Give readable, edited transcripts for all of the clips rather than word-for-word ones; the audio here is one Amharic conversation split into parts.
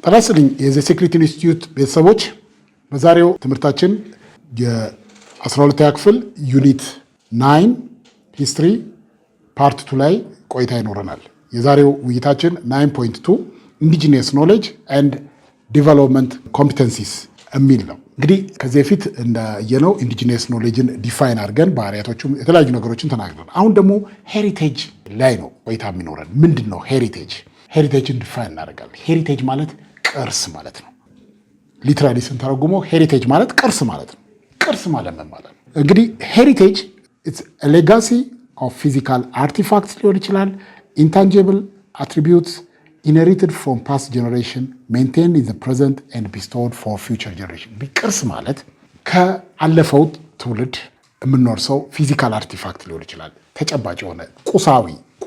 ጠራስልኝ የዘ ሴክሬት ኢንስቲትዩት ቤተሰቦች በዛሬው ትምህርታችን የ12ኛ ክፍል ዩኒት 9 ሂስትሪ ፓርት 2 ላይ ቆይታ ይኖረናል። የዛሬው ውይይታችን 9.2 ኢንዲጂነስ ኖሌጅ ኤንድ ዲቨሎፕመንት ኮምፒተንሲስ የሚል ነው። እንግዲህ ከዚህ በፊት እንደየነው ኢንዲጂነስ ኖሌጅን ዲፋይን አድርገን ባህሪያቶቹም የተለያዩ ነገሮችን ተናግረን አሁን ደግሞ ሄሪቴጅ ላይ ነው ቆይታ የሚኖረን። ምንድን ነው ሄሪቴጅ? ሄሪቴጅን ዲፋይን እናደርጋለን። ሄሪቴጅ ማለት ቅርስ ማለት ነው። ሊትራሊ ስንተረጉመው ሄሪቴጅ ማለት ቅርስ ማለት ነው። ቅርስ ማለት ምን ማለት ነው? እንግዲህ ሄሪቴጅ ኢትስ ኤ ሌጋሲ ኦፍ ፊዚካል አርቲፋክትስ ሊሆን ይችላል፣ ኢንታንጂብል አትሪቢዩትስ ኢንሄሪትድ ፍሮም ፓስት ጀነሬሽን ሜንቴንድ ኢን ዘ ፕሬዘንት ኤንድ ቢስቶውድ ፎር ፊውቸር ጀነሬሽን። ቅርስ ማለት ከአለፈው ትውልድ የምንወርሰው ፊዚካል አርቲፋክት ሊሆን ይችላል፣ ተጨባጭ የሆነ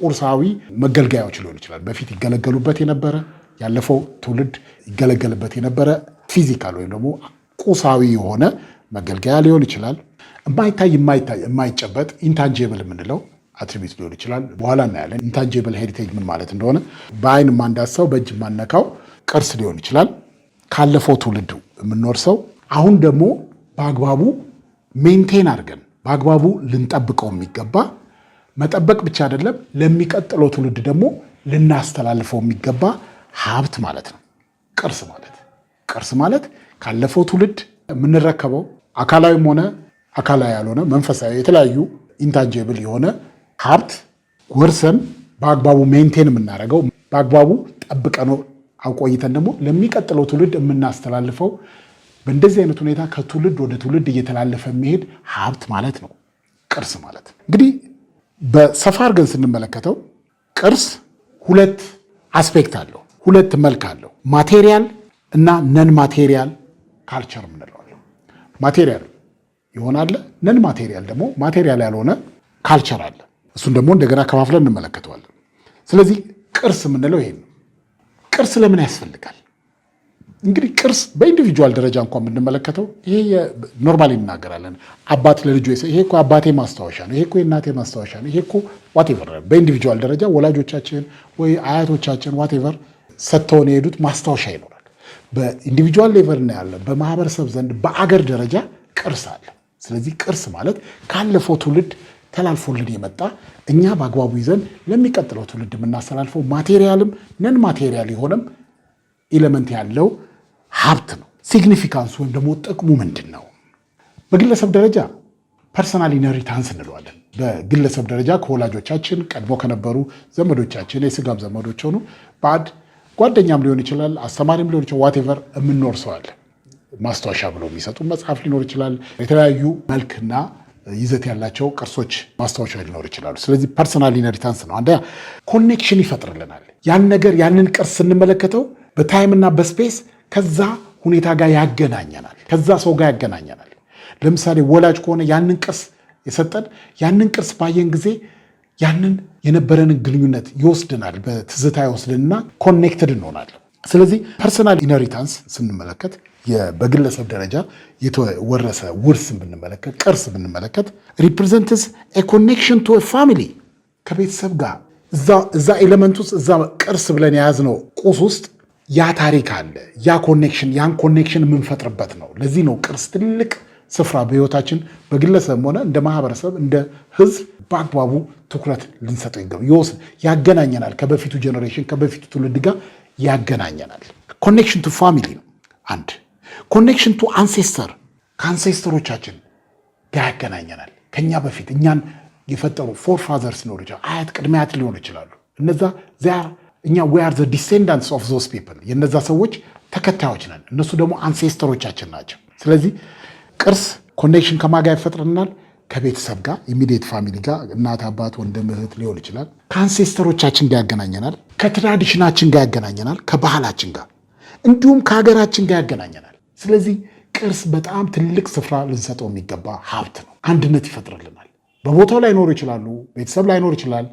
ቁሳዊ መገልገያዎች ሊሆን ይችላል። በፊት ይገለገሉበት የነበረ ያለፈው ትውልድ ይገለገልበት የነበረ ፊዚካል ወይም ደግሞ ቁሳዊ የሆነ መገልገያ ሊሆን ይችላል። የማይጨበጥ ኢንታንጂብል የምንለው አትሪቢዩት ሊሆን ይችላል። በኋላ እናያለን ኢንታንጂብል ሄሪቴጅ ምን ማለት እንደሆነ። በአይን የማንዳሰው በእጅ የማነካው ቅርስ ሊሆን ይችላል፣ ካለፈው ትውልድ የምንወርሰው። አሁን ደግሞ በአግባቡ ሜንቴን አድርገን በአግባቡ ልንጠብቀው የሚገባ መጠበቅ ብቻ አይደለም፣ ለሚቀጥለው ትውልድ ደግሞ ልናስተላልፈው የሚገባ ሀብት ማለት ነው ቅርስ ማለት። ቅርስ ማለት ካለፈው ትውልድ የምንረከበው አካላዊም ሆነ አካላዊ ያልሆነ መንፈሳዊ የተለያዩ ኢንታንጂብል የሆነ ሀብት ወርሰን በአግባቡ ሜንቴን የምናደርገው በአግባቡ ጠብቀነው አቆይተን ደግሞ ለሚቀጥለው ትውልድ የምናስተላልፈው በእንደዚህ አይነት ሁኔታ ከትውልድ ወደ ትውልድ እየተላለፈ የሚሄድ ሀብት ማለት ነው ቅርስ ማለት። እንግዲህ በሰፋ አድርገን ስንመለከተው ቅርስ ሁለት አስፔክት አለው፣ ሁለት መልክ አለው። ማቴሪያል እና ነን ማቴሪያል ካልቸር የምንለዋለው። ማቴሪያል ይሆናል፣ ነን ማቴሪያል ደግሞ ማቴሪያል ያልሆነ ካልቸር አለ። እሱን ደግሞ እንደገና ከፋፍለን እንመለከተዋለን። ስለዚህ ቅርስ የምንለው ይሄ ነው። ቅርስ ለምን ያስፈልጋል? እንግዲህ ቅርስ በኢንዲቪጁዋል ደረጃ እንኳን የምንመለከተው ይሄ ኖርማሊ እናገራለን። አባት ለልጁ ይሄ እኮ አባቴ ማስታወሻ ነው፣ ይሄ እኮ የእናቴ ማስታወሻ ነው፣ ይሄ እኮ ዋቴቨር። በኢንዲቪጁዋል ደረጃ ወላጆቻችን ወይ አያቶቻችን ዋቴቨር ሰጥተውን የሄዱት ማስታወሻ ይኖራል። በኢንዲቪጁዋል ሌቨል እናያለን። በማህበረሰብ ዘንድ በአገር ደረጃ ቅርስ አለ። ስለዚህ ቅርስ ማለት ካለፈው ትውልድ ተላልፎልን የመጣ እኛ በአግባቡ ይዘን ለሚቀጥለው ትውልድ የምናስተላልፈው ማቴሪያልም ነን ማቴሪያል የሆነም ኤሌመንት ያለው ሀብት ነው። ሲግኒፊካንስ ወይም ደግሞ ጥቅሙ ምንድን ነው? በግለሰብ ደረጃ ፐርሰናል ኢንሄሪታንስ እንለዋለን። በግለሰብ ደረጃ ከወላጆቻችን ቀድሞ ከነበሩ ዘመዶቻችን የስጋም ዘመዶች ሆኑ ባዕድ ጓደኛም ሊሆን ይችላል፣ አስተማሪም ሊሆን ይችላል፣ ዋቴቨር የምንወርሰዋል። ማስታወሻ ብለው የሚሰጡ መጽሐፍ ሊኖር ይችላል። የተለያዩ መልክና ይዘት ያላቸው ቅርሶች ማስታወሻ ሊኖር ይችላሉ። ስለዚህ ፐርሰናል ኢንሄሪታንስ ነው። አንደኛ ኮኔክሽን ይፈጥርልናል። ያን ነገር ያንን ቅርስ ስንመለከተው በታይምና በስፔስ ከዛ ሁኔታ ጋር ያገናኘናል፣ ከዛ ሰው ጋር ያገናኘናል። ለምሳሌ ወላጅ ከሆነ ያንን ቅርስ የሰጠን ያንን ቅርስ ባየን ጊዜ ያንን የነበረንን ግንኙነት ይወስድናል፣ በትዝታ ይወስድንና ኮኔክትድ እንሆናለን። ስለዚህ ፐርሰናል ኢንሄሪታንስ ስንመለከት በግለሰብ ደረጃ የተወረሰ ውርስ ብንመለከት ቅርስ ብንመለከት ሪፕሬዘንትስ ኤ ኮኔክሽን ቱ ፋሚሊ ከቤተሰብ ጋር እዛ ኤሌመንት ውስጥ እዛ ቅርስ ብለን የያዝነው ቁስ ውስጥ ያ ታሪክ አለ። ያን ኮኔክሽን የምንፈጥርበት ነው። ለዚህ ነው ቅርስ ትልቅ ስፍራ በህይወታችን በግለሰብ ሆነ እንደ ማህበረሰብ እንደ ህዝብ በአግባቡ ትኩረት ልንሰጠው ይገባል። ያገናኘናል፣ ከበፊቱ ጀኔሬሽን ከበፊቱ ትውልድ ጋር ያገናኘናል። ኮኔክሽን ቱ ፋሚሊ ነው አንድ። ኮኔክሽን ቱ አንሴስተር ከአንሴስተሮቻችን ጋር ያገናኘናል። ከኛ በፊት እኛን የፈጠሩ ፎር ፋዘርስ ሊሆኑ ይችላሉ፣ አያት ቅድመ አያት ሊሆኑ ይችላሉ። እነዛ እኛ we are the descendants of those people የነዛ ሰዎች ተከታዮች ነን። እነሱ ደግሞ አንሴስተሮቻችን ናቸው። ስለዚህ ቅርስ ኮኔክሽን ከማጋ ይፈጥርናል፣ ከቤተሰብ ጋር ኢሚዲየት ፋሚሊ ጋር እናት፣ አባት፣ ወንድም፣ እህት ሊሆን ይችላል። ከአንሴስተሮቻችን ጋር ያገናኘናል፣ ከትራዲሽናችን ጋር ያገናኘናል፣ ከባህላችን ጋር እንዲሁም ከሀገራችን ጋር ያገናኘናል። ስለዚህ ቅርስ በጣም ትልቅ ስፍራ ልንሰጠው የሚገባ ሀብት ነው። አንድነት ይፈጥርልናል። በቦታው ላይኖሩ ይችላሉ፣ ቤተሰብ ላይኖር ይችላል፣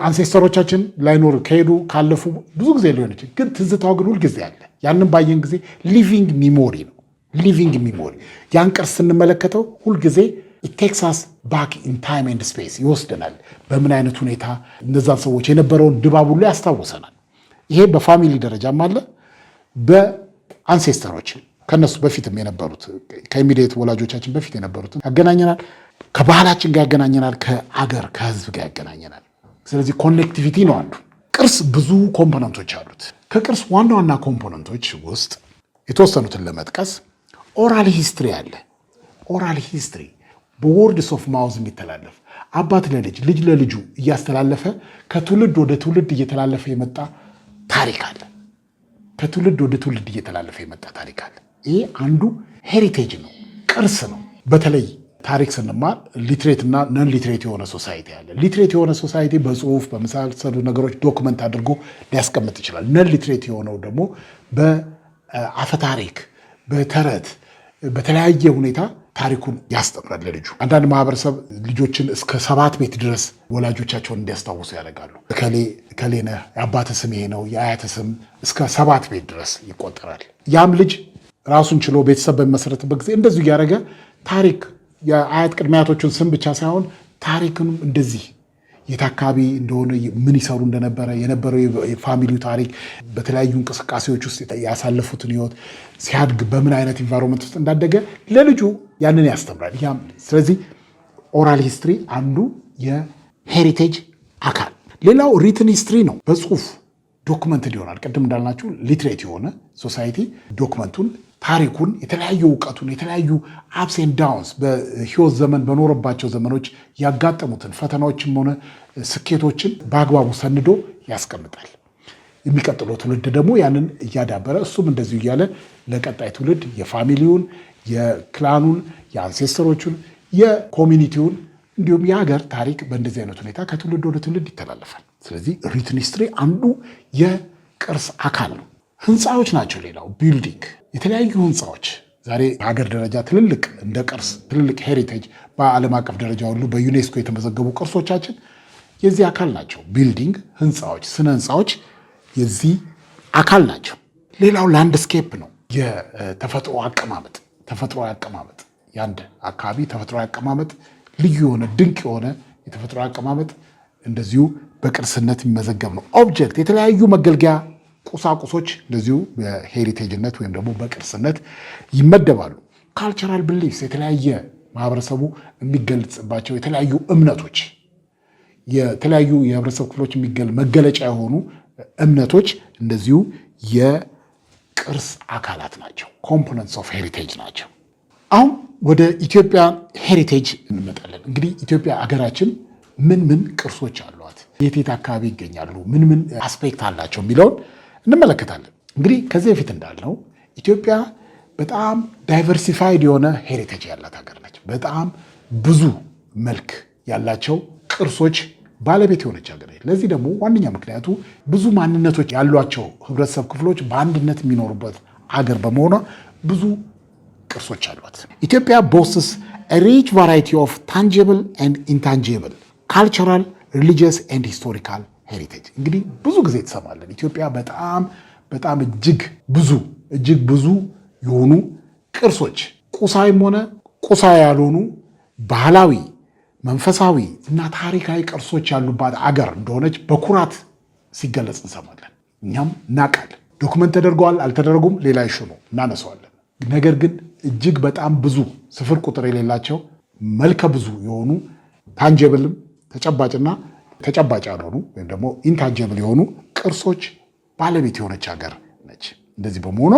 አንሴስተሮቻችን ላይኖር ከሄዱ ካለፉ ብዙ ጊዜ ሊሆን ይችላል። ግን ትዝታው ግን ሁልጊዜ አለ። ያንን ባየን ጊዜ ሊቪንግ ሚሞሪ ነው። ሊቪንግ ሚሞሪ ያን ቅርስ ስንመለከተው ሁልጊዜ it takes us back in time and space ይወስደናል። በምን አይነት ሁኔታ እነዛን ሰዎች የነበረውን ድባብ ሁሉ ያስታውሰናል። ይሄ በፋሚሊ ደረጃም አለ፣ በአንሴስተሮች ከነሱ በፊትም የነበሩት ከኢሚዲየት ወላጆቻችን በፊት የነበሩትን ያገናኘናል። ከባህላችን ጋር ያገናኘናል። ከአገር ከህዝብ ጋር ያገናኘናል። ስለዚህ ኮኔክቲቪቲ ነው አንዱ። ቅርስ ብዙ ኮምፖነንቶች አሉት። ከቅርስ ዋና ዋና ኮምፖነንቶች ውስጥ የተወሰኑትን ለመጥቀስ ኦራል ሂስትሪ አለ። ኦራል ሂስትሪ በወርድስ ኦፍ ማውዝ የሚተላለፍ አባት ለልጅ ልጅ ለልጁ እያስተላለፈ ከትውልድ ወደ ትውልድ እየተላለፈ የመጣ ታሪክ አለ። ከትውልድ ወደ ትውልድ እየተላለፈ የመጣ ታሪክ አለ። ይሄ አንዱ ሄሪቴጅ ነው፣ ቅርስ ነው። በተለይ ታሪክ ስንማር ሊትሬት እና ነን ሊትሬት የሆነ ሶሳይቲ አለ። ሊትሬት የሆነ ሶሳይቲ በጽሁፍ በመሳሰሉ ነገሮች ዶክመንት አድርጎ ሊያስቀምጥ ይችላል። ነን ሊትሬት የሆነው ደግሞ በአፈታሪክ በተረት በተለያየ ሁኔታ ታሪኩን ያስተምራል ለልጁ። አንዳንድ ማህበረሰብ ልጆችን እስከ 7 ቤት ድረስ ወላጆቻቸውን እንዲያስታውሱ ያደርጋሉ። እከሌ ነህ፣ የአባትህ ስም ይሄ ነው፣ የአያትህ ስም እስከ 7 ቤት ድረስ ይቆጠራል። ያም ልጅ ራሱን ችሎ ቤተሰብ በሚመሰረትበት ጊዜ እንደዚሁ እያደረገ ታሪክ የአያት ቅድመ አያቶቹን ስም ብቻ ሳይሆን ታሪክንም እንደዚህ የት አካባቢ እንደሆነ ምን ይሰሩ እንደነበረ የነበረው የፋሚሊው ታሪክ በተለያዩ እንቅስቃሴዎች ውስጥ ያሳለፉትን ህይወት ሲያድግ በምን አይነት ኢንቫይሮንመንት ውስጥ እንዳደገ ለልጁ ያንን ያስተምራል። ስለዚህ ኦራል ሂስትሪ አንዱ የሄሪቴጅ አካል። ሌላው ሪትን ሂስትሪ ነው። በጽሁፍ ዶክመንትድ ይሆናል። ቅድም እንዳልናችሁ ሊትሬት የሆነ ሶሳይቲ ዶክመንቱን ታሪኩን የተለያዩ እውቀቱን የተለያዩ አፕስ ኤንድ ዳውንስ በህይወት ዘመን በኖረባቸው ዘመኖች ያጋጠሙትን ፈተናዎችም ሆነ ስኬቶችን በአግባቡ ሰንዶ ያስቀምጣል። የሚቀጥለው ትውልድ ደግሞ ያንን እያዳበረ እሱም እንደዚሁ እያለ ለቀጣይ ትውልድ የፋሚሊውን፣ የክላኑን፣ የአንሴስተሮቹን፣ የኮሚኒቲውን እንዲሁም የሀገር ታሪክ በእንደዚህ አይነት ሁኔታ ከትውልድ ወደ ትውልድ ይተላለፋል። ስለዚህ ሪትን ሂስትሪ አንዱ የቅርስ አካል ነው። ህንፃዎች ናቸው። ሌላው ቢልዲንግ፣ የተለያዩ ህንፃዎች ዛሬ በሀገር ደረጃ ትልልቅ እንደ ቅርስ ትልልቅ ሄሪቴጅ በዓለም አቀፍ ደረጃ ሁሉ በዩኔስኮ የተመዘገቡ ቅርሶቻችን የዚህ አካል ናቸው። ቢልዲንግ፣ ህንፃዎች፣ ስነ ህንፃዎች የዚህ አካል ናቸው። ሌላው ላንድስኬፕ ነው። የተፈጥሮ አቀማመጥ፣ ተፈጥሯዊ አቀማመጥ የአንድ አካባቢ ተፈጥሯዊ አቀማመጥ ልዩ የሆነ ድንቅ የሆነ የተፈጥሮ አቀማመጥ እንደዚሁ በቅርስነት የሚመዘገብ ነው። ኦብጀክት፣ የተለያዩ መገልገያ ቁሳቁሶች እንደዚሁ በሄሪቴጅነት ወይም ደግሞ በቅርስነት ይመደባሉ። ካልቸራል ብሊፍስ፣ የተለያየ ማህበረሰቡ የሚገልጽባቸው የተለያዩ እምነቶች፣ የተለያዩ የህብረተሰብ ክፍሎች መገለጫ የሆኑ እምነቶች እንደዚሁ የቅርስ አካላት ናቸው። ኮምፖነንትስ ኦፍ ሄሪቴጅ ናቸው። አሁን ወደ ኢትዮጵያ ሄሪቴጅ እንመጣለን። እንግዲህ ኢትዮጵያ ሀገራችን ምን ምን ቅርሶች አሏት፣ የት አካባቢ ይገኛሉ፣ ምን ምን አስፔክት አላቸው የሚለውን እንመለከታለን። እንግዲህ ከዚህ በፊት እንዳልነው ኢትዮጵያ በጣም ዳይቨርሲፋይድ የሆነ ሄሪቴጅ ያላት ሀገር ነች። በጣም ብዙ መልክ ያላቸው ቅርሶች ባለቤት የሆነች ሀገር ነች። ለዚህ ደግሞ ዋነኛ ምክንያቱ ብዙ ማንነቶች ያሏቸው ህብረተሰብ ክፍሎች በአንድነት የሚኖሩበት ሀገር በመሆኗ ብዙ ቅርሶች አሏት። ኢትዮጵያ boasts a rich variety of tangible and intangible cultural, religious and historical heritage። እንግዲህ ብዙ ጊዜ ትሰማለን ኢትዮጵያ በጣም እጅግ ብዙ የሆኑ ቅርሶች ቁሳዊም ሆነ ቁሳዊ ያልሆኑ ባህላዊ፣ መንፈሳዊ እና ታሪካዊ ቅርሶች ያሉባት አገር እንደሆነች በኩራት ሲገለጽ እንሰማለን። እኛም እናውቃለን። ዶክመንት ተደርገዋል አልተደረጉም ሌላ ይሹ ነው እናነሳዋለን። ነገር ግን እጅግ በጣም ብዙ ስፍር ቁጥር የሌላቸው መልከ ብዙ የሆኑ ታንጀብልም ተጨባጭና ተጨባጭ ያልሆኑ ወይም ደግሞ ኢንታንጀብል የሆኑ ቅርሶች ባለቤት የሆነች ሀገር ነች። እንደዚህ በመሆኗ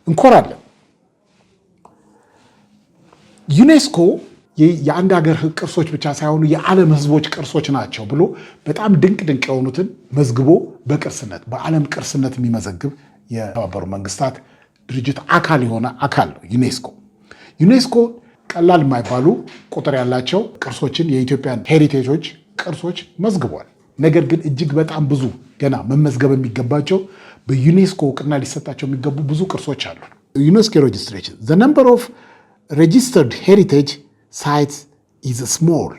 እንኮራለን። ዩኔስኮ የአንድ ሀገር ቅርሶች ብቻ ሳይሆኑ የዓለም ሕዝቦች ቅርሶች ናቸው ብሎ በጣም ድንቅ የሆኑትን መዝግቦ በቅርስነት በዓለም ቅርስነት የሚመዘግብ የተባበሩት መንግስታት ድርጅት አካል የሆነ አካል ነው ዩኔስኮ። ዩኔስኮ ቀላል የማይባሉ ቁጥር ያላቸው ቅርሶችን የኢትዮጵያን ሄሪቴጆች ቅርሶች መዝግቧል። ነገር ግን እጅግ በጣም ብዙ ገና መመዝገብ የሚገባቸው በዩኔስኮ እውቅና ሊሰጣቸው የሚገቡ ብዙ ቅርሶች አሉ። ዩኔስኮ ሬጅስትሬሽን the number of registered heritage sites is small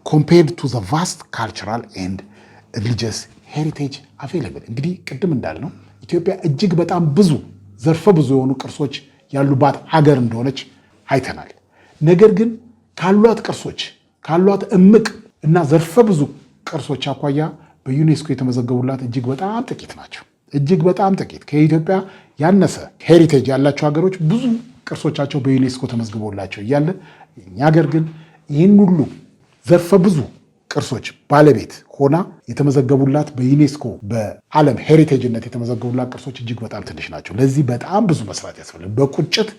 compared to the vast cultural and religious heritage available። እንግዲህ ቅድም እንዳልነው ኢትዮጵያ እጅግ በጣም ብዙ ዘርፈ ብዙ የሆኑ ቅርሶች ያሉባት አገር እንደሆነች አይተናል። ነገር ግን ካሏት ቅርሶች ካሏት እምቅ እና ዘርፈ ብዙ ቅርሶች አኳያ በዩኔስኮ የተመዘገቡላት እጅግ በጣም ጥቂት ናቸው። እጅግ በጣም ጥቂት ከኢትዮጵያ ያነሰ ሄሪቴጅ ያላቸው ሀገሮች ብዙ ቅርሶቻቸው በዩኔስኮ ተመዝግቦላቸው እያለ እኛ ሀገር ግን ይህን ሁሉ ዘርፈ ብዙ ቅርሶች ባለቤት ሆና የተመዘገቡላት በዩኔስኮ በዓለም ሄሪቴጅነት የተመዘገቡላት ቅርሶች እጅግ በጣም ትንሽ ናቸው። ለዚህ በጣም ብዙ መስራት ያስፈልጋል። በቁጭት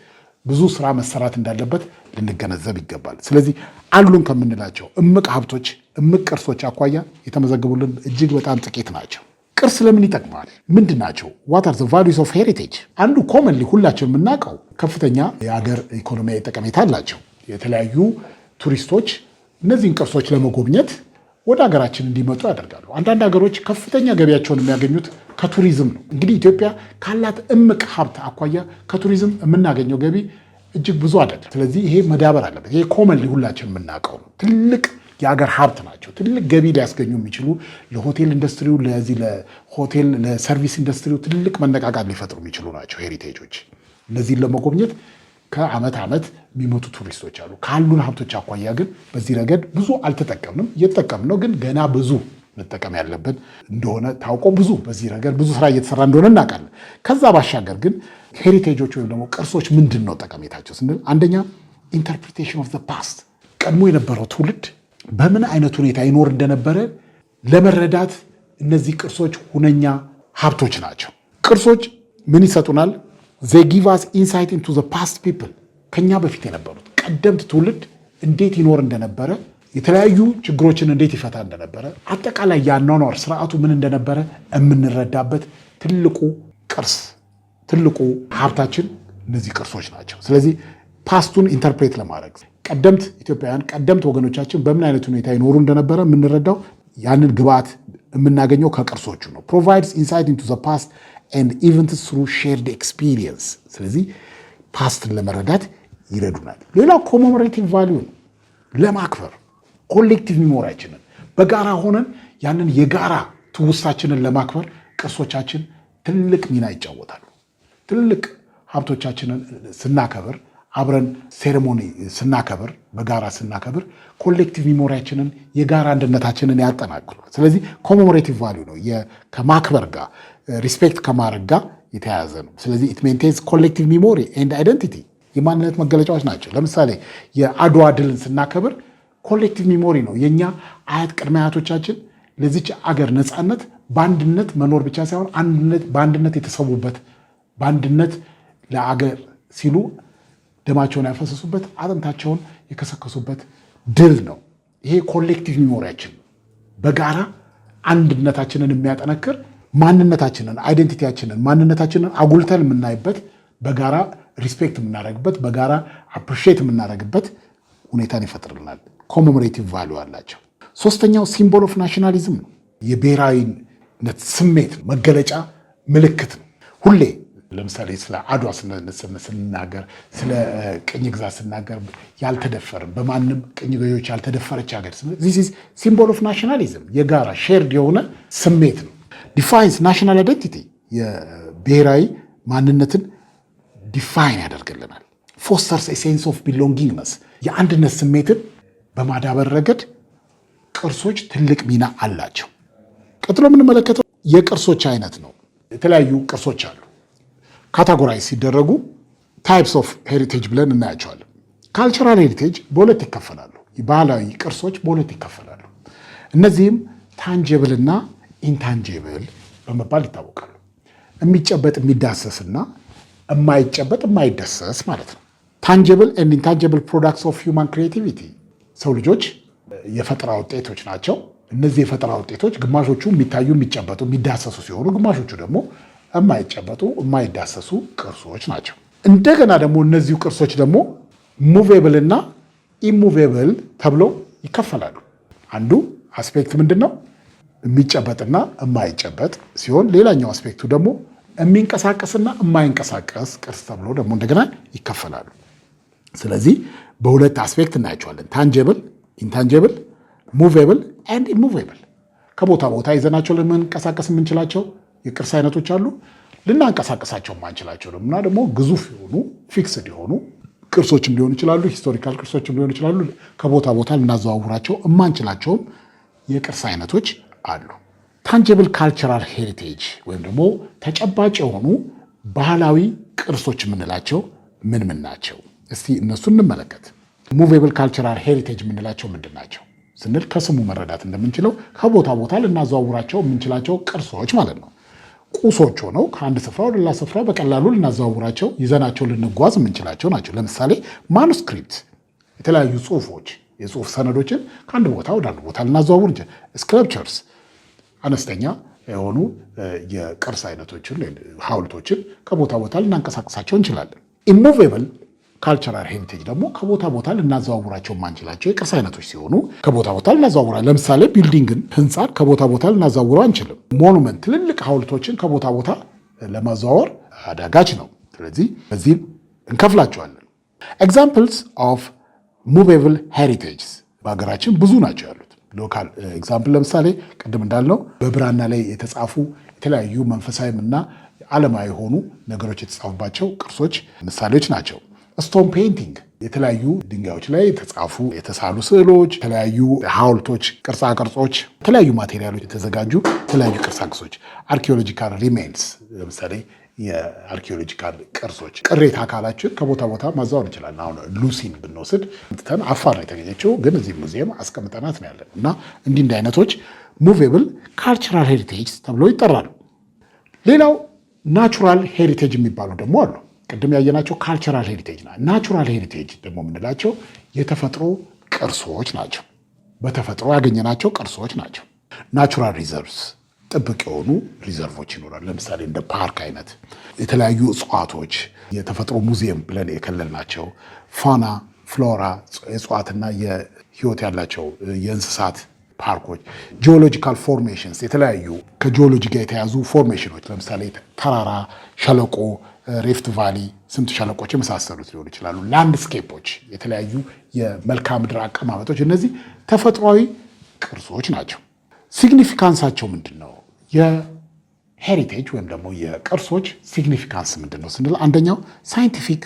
ብዙ ስራ መሰራት እንዳለበት ልንገነዘብ ይገባል። ስለዚህ አሉን ከምንላቸው እምቅ ሀብቶች፣ እምቅ ቅርሶች አኳያ የተመዘገቡልን እጅግ በጣም ጥቂት ናቸው። ቅርስ ለምን ይጠቅማል? ምንድን ናቸው? ዋት አር ዘ ቫሉስ ኦፍ ሄሪቴጅ? አንዱ ኮመንሊ ሁላችን የምናውቀው ከፍተኛ የሀገር ኢኮኖሚያዊ ጠቀሜታ አላቸው። የተለያዩ ቱሪስቶች እነዚህን ቅርሶች ለመጎብኘት ወደ ሀገራችን እንዲመጡ ያደርጋሉ። አንዳንድ ሀገሮች ከፍተኛ ገቢያቸውን የሚያገኙት ከቱሪዝም ነው። እንግዲህ ኢትዮጵያ ካላት እምቅ ሀብት አኳያ ከቱሪዝም የምናገኘው ገቢ እጅግ ብዙ አይደለም። ስለዚህ ይሄ መዳበር አለበት። ይሄ ኮመንሊ ሁላችን የምናውቀው ነው። ትልቅ የሀገር ሀብት ናቸው። ትልቅ ገቢ ሊያስገኙ የሚችሉ ለሆቴል ኢንዱስትሪው፣ ለዚህ ለሆቴል ለሰርቪስ ኢንዱስትሪው ትልቅ መነቃቃት ሊፈጥሩ የሚችሉ ናቸው ሄሪቴጆች። እነዚህን ለመጎብኘት ከዓመት ዓመት የሚመጡ ቱሪስቶች አሉ። ካሉን ሀብቶች አኳያ ግን በዚህ ረገድ ብዙ አልተጠቀምንም። እየተጠቀምን ነው፣ ግን ገና ብዙ መጠቀም ያለብን እንደሆነ ታውቆ ብዙ በዚህ ረገድ ብዙ ስራ እየተሰራ እንደሆነ እናውቃለን። ከዛ ባሻገር ግን ሄሪቴጆች ወይም ደግሞ ቅርሶች ምንድን ነው ጠቀሜታቸው ስንል፣ አንደኛ ኢንተርፕሪቴሽን ኦፍ ዘ ፓስት፣ ቀድሞ የነበረው ትውልድ በምን አይነት ሁኔታ ይኖር እንደነበረ ለመረዳት እነዚህ ቅርሶች ሁነኛ ሀብቶች ናቸው። ቅርሶች ምን ይሰጡናል? they give us insight into the past people። ከኛ በፊት የነበሩት ቀደምት ትውልድ እንዴት ይኖር እንደነበረ፣ የተለያዩ ችግሮችን እንዴት ይፈታ እንደነበረ፣ አጠቃላይ የአኗኗር ስርዓቱ ምን እንደነበረ የምንረዳበት ትልቁ ቅርስ፣ ትልቁ ሀብታችን እነዚህ ቅርሶች ናቸው። ስለዚህ ፓስቱን ኢንተርፕሬት ለማድረግ ቀደምት ኢትዮጵያውያን፣ ቀደምት ወገኖቻችን በምን አይነት ሁኔታ ይኖሩ እንደነበረ የምንረዳው ያንን ግብዓት የምናገኘው ከቅርሶቹ ነው። provides insight into the past and events through shared experience። ስለዚህ ፓስትን ለመረዳት ይረዱናል። ሌላው ኮሜሞሬቲቭ ቫልዩ ነው። ለማክበር ኮሌክቲቭ ሚሞሪያችንን በጋራ ሆነን ያንን የጋራ ትውስታችንን ለማክበር ቅርሶቻችን ትልቅ ሚና ይጫወታሉ። ትልቅ ሀብቶቻችንን ስናከብር፣ አብረን ሴሬሞኒ ስናከብር፣ በጋራ ስናከብር ኮሌክቲቭ ሚሞሪያችንን የጋራ አንድነታችንን ያጠናክሩ። ስለዚህ ኮሜሞሬቲቭ ቫልዩ ነው። ከማክበር ጋር ሪስፔክት ከማድረግ ጋር የተያያዘ ነው። ስለዚህ ኢት ሜንቴንስ ኮሌክቲቭ ሚሞሪ ኤንድ አይደንቲቲ፣ የማንነት መገለጫዎች ናቸው። ለምሳሌ የአድዋ ድልን ስናከብር ኮሌክቲቭ ሚሞሪ ነው። የእኛ አያት ቅድመ አያቶቻችን ለዚች አገር ነፃነት በአንድነት መኖር ብቻ ሳይሆን በአንድነት የተሰዉበት፣ በአንድነት ለአገር ሲሉ ደማቸውን ያፈሰሱበት፣ አጥንታቸውን የከሰከሱበት ድል ነው። ይሄ ኮሌክቲቭ ሚሞሪያችን በጋራ አንድነታችንን የሚያጠነክር፣ ማንነታችንን አይደንቲቲያችንን ማንነታችንን አጉልተን የምናይበት፣ በጋራ ሪስፔክት የምናደርግበት፣ በጋራ አፕሪሺየት የምናደርግበት ሁኔታን ይፈጥርልናል። ኮሜሞሬቲቭ ቫልዩ አላቸው። ሶስተኛው ሲምቦል ኦፍ ናሽናሊዝም ነው። የብሔራዊነት ስሜት መገለጫ ምልክት ነው። ሁሌ ለምሳሌ ስለ አድዋ ስንናገር፣ ስለ ቅኝ ግዛት ስናገር ያልተደፈርን በማንም ቅኝ ገዢዎች ያልተደፈረች ሀገር ሲምቦል ኦፍ ናሽናሊዝም የጋራ ሼርድ የሆነ ስሜት ነው። ዲፋይንስ ናሽናል አይደንቲቲ የብሔራዊ ማንነትን ዲፋይን ያደርግልናል። ፎስተርስ ሴንስ ኦፍ ቢሎንጊንግነስ የአንድነት ስሜትን በማዳበር ረገድ ቅርሶች ትልቅ ሚና አላቸው። ቀጥሎ የምንመለከተው የቅርሶች አይነት ነው። የተለያዩ ቅርሶች አሉ። ካታጎራይዝ ሲደረጉ ታይፕስ ኦፍ ሄሪቴጅ ብለን እናያቸዋለን። ካልቸራል ሄሪቴጅ በሁለት ይከፈላሉ። ባህላዊ ቅርሶች በሁለት ይከፈላሉ። እነዚህም ታንጀብል እና ኢንታንጀብል በመባል ይታወቃሉ። የሚጨበጥ የሚዳሰስና የማይጨበጥ የማይዳሰስ ማለት ነው። ታንጀብል ኤንድ ኢንታንጀብል ፕሮዳክትስ ኦፍ ሂውማን ክሪኤቲቪቲ ሰው ልጆች የፈጠራ ውጤቶች ናቸው። እነዚህ የፈጠራ ውጤቶች ግማሾቹ የሚታዩ የሚጨበጡ የሚዳሰሱ ሲሆኑ፣ ግማሾቹ ደግሞ የማይጨበጡ የማይዳሰሱ ቅርሶች ናቸው። እንደገና ደግሞ እነዚሁ ቅርሶች ደግሞ ሙቬብል እና ኢሙቬብል ተብለው ይከፈላሉ። አንዱ አስፔክት ምንድን ነው? የሚጨበጥና የማይጨበጥ ሲሆን፣ ሌላኛው አስፔክቱ ደግሞ የሚንቀሳቀስና የማይንቀሳቀስ ቅርስ ተብሎ ደግሞ እንደገና ይከፈላሉ። ስለዚህ በሁለት አስፔክት እናያቸዋለን። ታንጀብል፣ ኢንታንጀብል፣ ሙቬብል ኤንድ ኢሙቬብል። ከቦታ ቦታ ይዘናቸው ልንቀሳቀስ የምንችላቸው የቅርስ አይነቶች አሉ። ልናንቀሳቀሳቸው የማንችላቸው እና ደግሞ ግዙፍ የሆኑ ፊክስድ የሆኑ ቅርሶችም ሊሆኑ ይችላሉ። ሂስቶሪካል ቅርሶችም ሊሆኑ ይችላሉ። ከቦታ ቦታ ልናዘዋውራቸው የማንችላቸውም የቅርስ አይነቶች አሉ። ታንጂብል ካልቸራል ሄሪቴጅ ወይም ደግሞ ተጨባጭ የሆኑ ባህላዊ ቅርሶች የምንላቸው ምን ናቸው? እስቲ እነሱን እንመለከት። ሙቬብል ካልቸራል ሄሪቴጅ የምንላቸው ምንድን ናቸው ስንል ከስሙ መረዳት እንደምንችለው ከቦታ ቦታ ልናዘዋውራቸው የምንችላቸው ቅርሶች ማለት ነው። ቁሶች ሆነው ከአንድ ስፍራ ወደ ሌላ ስፍራ በቀላሉ ልናዘዋውራቸው ይዘናቸው ልንጓዝ የምንችላቸው ናቸው። ለምሳሌ ማኑስክሪፕት፣ የተለያዩ ጽሁፎች፣ የጽሁፍ ሰነዶችን ከአንድ ቦታ ወደ አንድ ቦታ ልናዘዋውር እንችላለን። ስክሪፕቸርስ፣ አነስተኛ የሆኑ የቅርስ አይነቶችን ሐውልቶችን ከቦታ ቦታ ልናንቀሳቀሳቸው እንችላለን። ኢሙቬብል ካልቸራል ሄሪቴጅ ደግሞ ከቦታ ቦታ ልናዘዋውራቸው የማንችላቸው የቅርስ አይነቶች ሲሆኑ ከቦታ ቦታ ልናዘዋውራለን። ለምሳሌ ቢልዲንግን፣ ህንፃን ከቦታ ቦታ ልናዘዋውረው አንችልም። ሞኑመንት፣ ትልልቅ ሐውልቶችን ከቦታ ቦታ ለማዘዋወር አዳጋች ነው። ስለዚህ በዚህ እንከፍላቸዋለን። ኤግዛምፕልስ ኦፍ ሙቬብል ሄሪቴጅስ በሀገራችን ብዙ ናቸው ያሉት። ሎካል ኤግዛምፕል ለምሳሌ ቅድም እንዳልነው በብራና ላይ የተጻፉ የተለያዩ መንፈሳዊም እና ዓለማዊ የሆኑ ነገሮች የተጻፉባቸው ቅርሶች ምሳሌዎች ናቸው። ስቶን ፔይንቲንግ፣ የተለያዩ ድንጋዮች ላይ የተጻፉ የተሳሉ ስዕሎች፣ የተለያዩ ሐውልቶች፣ ቅርጻ ቅርጾች፣ የተለያዩ ማቴሪያሎች የተዘጋጁ የተለያዩ ቅርጻ ቅርጾች። አርኪኦሎጂካል ሪሜንስ፣ ለምሳሌ የአርኪኦሎጂካል ቅርሶች ቅሬታ አካላችን ከቦታ ቦታ ማዛወር እንችላለን። አሁን ሉሲን ብንወስድ ትተን አፋር ነው የተገኘችው፣ ግን እዚህ ሙዚየም አስቀምጠናት ነው ያለን እና እንዲህ አይነቶች ሙቬብል ካልቸራል ሄሪቴጅ ተብሎ ይጠራሉ። ሌላው ናቹራል ሄሪቴጅ የሚባሉ ደግሞ አሉ። ቅድም ያየናቸው ካልቸራል ሄሪቴጅ ና ናቹራል ሄሪቴጅ ደግሞ የምንላቸው የተፈጥሮ ቅርሶች ናቸው። በተፈጥሮ ያገኘናቸው ቅርሶች ናቸው። ናቹራል ሪዘርቭስ፣ ጥብቅ የሆኑ ሪዘርቮች ይኖራል። ለምሳሌ እንደ ፓርክ አይነት የተለያዩ እጽዋቶች፣ የተፈጥሮ ሙዚየም ብለን የከለልናቸው ፋና ፍሎራ፣ እጽዋትና የህይወት ያላቸው የእንስሳት ፓርኮች። ጂኦሎጂካል ፎርሜሽንስ፣ የተለያዩ ከጂኦሎጂ ጋር የተያዙ ፎርሜሽኖች፣ ለምሳሌ ተራራ፣ ሸለቆ፣ ሪፍት ቫሊ፣ ስምጥ ሸለቆች የመሳሰሉት ሊሆኑ ይችላሉ። ላንድስኬፖች፣ የተለያዩ የመልክዓ ምድር አቀማመጦች፣ እነዚህ ተፈጥሯዊ ቅርሶች ናቸው። ሲግኒፊካንሳቸው ምንድን ነው? የሄሪቴጅ ወይም ደግሞ የቅርሶች ሲግኒፊካንስ ምንድን ነው ስንል አንደኛው ሳይንቲፊክ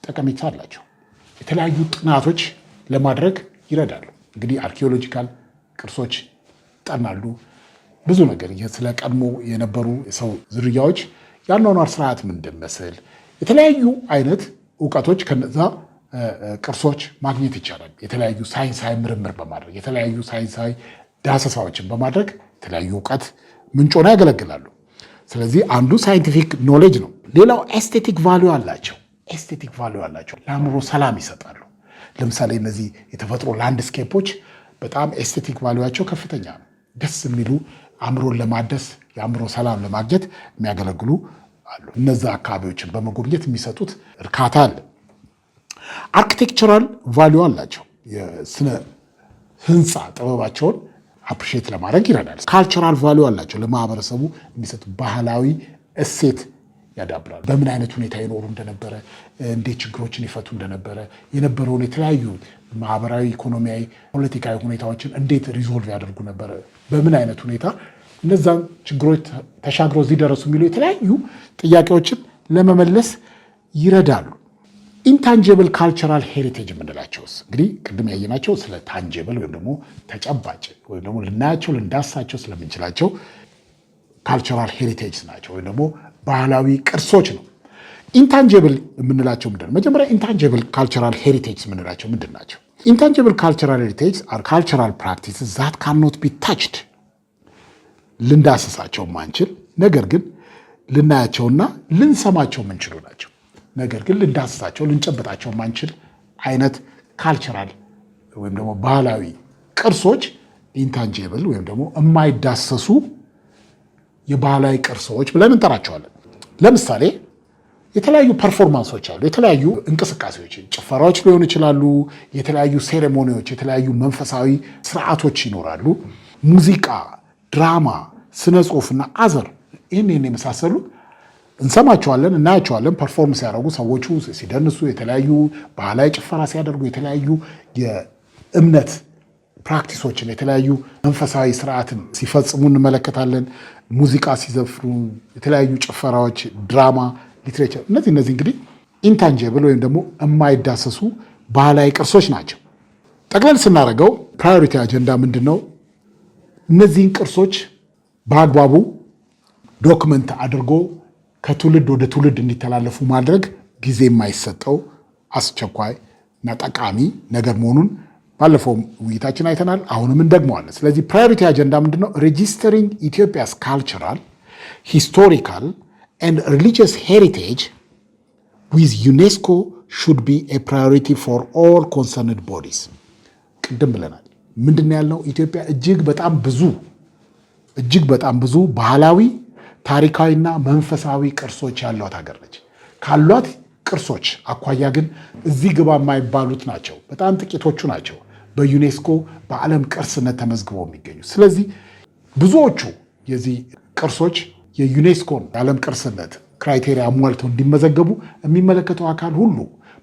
ጠቀሜታ አላቸው። የተለያዩ ጥናቶች ለማድረግ ይረዳሉ። እንግዲህ አርኪኦሎጂካል ቅርሶች ይጠናሉ። ብዙ ነገር ስለ ቀድሞ የነበሩ የሰው ዝርያዎች የአኗኗር ስርዓት ምን እንደሚመስል የተለያዩ አይነት እውቀቶች ከነዛ ቅርሶች ማግኘት ይቻላል። የተለያዩ ሳይንሳዊ ምርምር በማድረግ የተለያዩ ሳይንሳዊ ዳሰሳዎችን በማድረግ የተለያዩ እውቀት ምንጭ ሆነው ያገለግላሉ። ስለዚህ አንዱ ሳይንቲፊክ ኖሌጅ ነው። ሌላው ኤስቴቲክ ቫሊዩ አላቸው። ኤስቴቲክ ቫሊዩ አላቸው፣ ለአእምሮ ሰላም ይሰጣሉ። ለምሳሌ እነዚህ የተፈጥሮ ላንድስኬፖች በጣም ኤስቴቲክ ቫሊዩቸው ከፍተኛ ነው። ደስ የሚሉ አእምሮን ለማደስ የአእምሮ ሰላም ለማግኘት የሚያገለግሉ አሉ። እነዛ አካባቢዎችን በመጎብኘት የሚሰጡት እርካታ አለ። አርኪቴክቸራል ቫሊዩ አላቸው። የስነ ህንፃ ጥበባቸውን አፕሪሼት ለማድረግ ይረዳል። ካልቸራል ቫሊዩ አላቸው። ለማህበረሰቡ የሚሰጡ ባህላዊ እሴት ያዳብራል። በምን አይነት ሁኔታ ይኖሩ እንደነበረ፣ እንዴት ችግሮችን ይፈቱ እንደነበረ፣ የነበረውን የተለያዩ ማህበራዊ፣ ኢኮኖሚያዊ፣ ፖለቲካዊ ሁኔታዎችን እንዴት ሪዞልቭ ያደርጉ ነበረ፣ በምን አይነት ሁኔታ እነዛን ችግሮች ተሻግረው እዚህ ደረሱ የሚሉ የተለያዩ ጥያቄዎችን ለመመለስ ይረዳሉ። ኢንታንጂብል ካልቸራል ሄሪቴጅ የምንላቸውስ እንግዲህ ቅድም ያየናቸው ስለ ታንጂብል ወይም ደግሞ ተጨባጭ ወይም ደግሞ ልናያቸው ልንዳሳቸው ስለምንችላቸው ካልቸራል ሄሪቴጅ ናቸው ወይም ደግሞ ባህላዊ ቅርሶች ነው። ኢንታንጂብል የምንላቸው ምንድን ነው? መጀመሪያ ኢንታንጂብል ካልቸራል ሄሪቴጅ የምንላቸው ምንድን ናቸው? ኢንታንጂብል ካልቸራል ሄሪቴጅ አር ካልቸራል ፕራክቲስስ ዛት ካንኖት ቢ ታችድ፣ ልንዳስሳቸው ማንችል ነገር ግን ልናያቸውና ልንሰማቸው የምንችሉ ናቸው። ነገር ግን ልንዳስሳቸው ልንጨብጣቸው ማንችል አይነት ካልቸራል ወይም ደግሞ ባህላዊ ቅርሶች ኢንታንጂብል ወይም ደግሞ የማይዳሰሱ የባህላዊ ቅርሶች ብለን እንጠራቸዋለን። ለምሳሌ የተለያዩ ፐርፎርማንሶች አሉ። የተለያዩ እንቅስቃሴዎች፣ ጭፈራዎች ሊሆኑ ይችላሉ። የተለያዩ ሴሬሞኒዎች፣ የተለያዩ መንፈሳዊ ስርዓቶች ይኖራሉ። ሙዚቃ፣ ድራማ፣ ስነ ጽሁፍና አዘር ይህን የመሳሰሉ እንሰማቸዋለን፣ እናያቸዋለን። ፐርፎርም ሲያደርጉ ሰዎቹ ሲደንሱ፣ የተለያዩ ባህላዊ ጭፈራ ሲያደርጉ፣ የተለያዩ የእምነት ፕራክቲሶችን የተለያዩ መንፈሳዊ ስርዓትን ሲፈጽሙ እንመለከታለን። ሙዚቃ ሲዘፍሩ፣ የተለያዩ ጭፈራዎች፣ ድራማ፣ ሊትሬቸር እነዚህ እንግዲህ ኢንታንጂብል ወይም ደግሞ የማይዳሰሱ ባህላዊ ቅርሶች ናቸው። ጠቅለል ስናደርገው ፕራዮሪቲ አጀንዳ ምንድን ነው? እነዚህን ቅርሶች በአግባቡ ዶክመንት አድርጎ ከትውልድ ወደ ትውልድ እንዲተላለፉ ማድረግ ጊዜ የማይሰጠው አስቸኳይ እና ጠቃሚ ነገር መሆኑን ባለፈው ውይይታችን አይተናል። አሁንም እንደግመዋለን። ስለዚህ ፕራዮሪቲ አጀንዳ ምንድነው? ሬጂስተሪንግ ኢትዮጵያስ ካልቸራል ሂስቶሪካል ኤንድ ሪሊጂየስ ሄሪቴጅ ዊዝ ዩኔስኮ ሹድ ቢ ኤ ፕራዮሪቲ ፎር ኦል ኮንሰርንድ ቦዲስ። ቅድም ብለናል። ምንድነው ያልነው? ኢትዮጵያ እጅግ በጣም ብዙ ባህላዊ ታሪካዊና መንፈሳዊ ቅርሶች ያሏት ሀገር ነች። ካሏት ቅርሶች አኳያ ግን እዚህ ግባ የማይባሉት ናቸው፣ በጣም ጥቂቶቹ ናቸው በዩኔስኮ በዓለም ቅርስነት ተመዝግበው የሚገኙ። ስለዚህ ብዙዎቹ የዚህ ቅርሶች የዩኔስኮን የዓለም ቅርስነት ክራይቴሪያ አሟልተው እንዲመዘገቡ የሚመለከተው አካል ሁሉ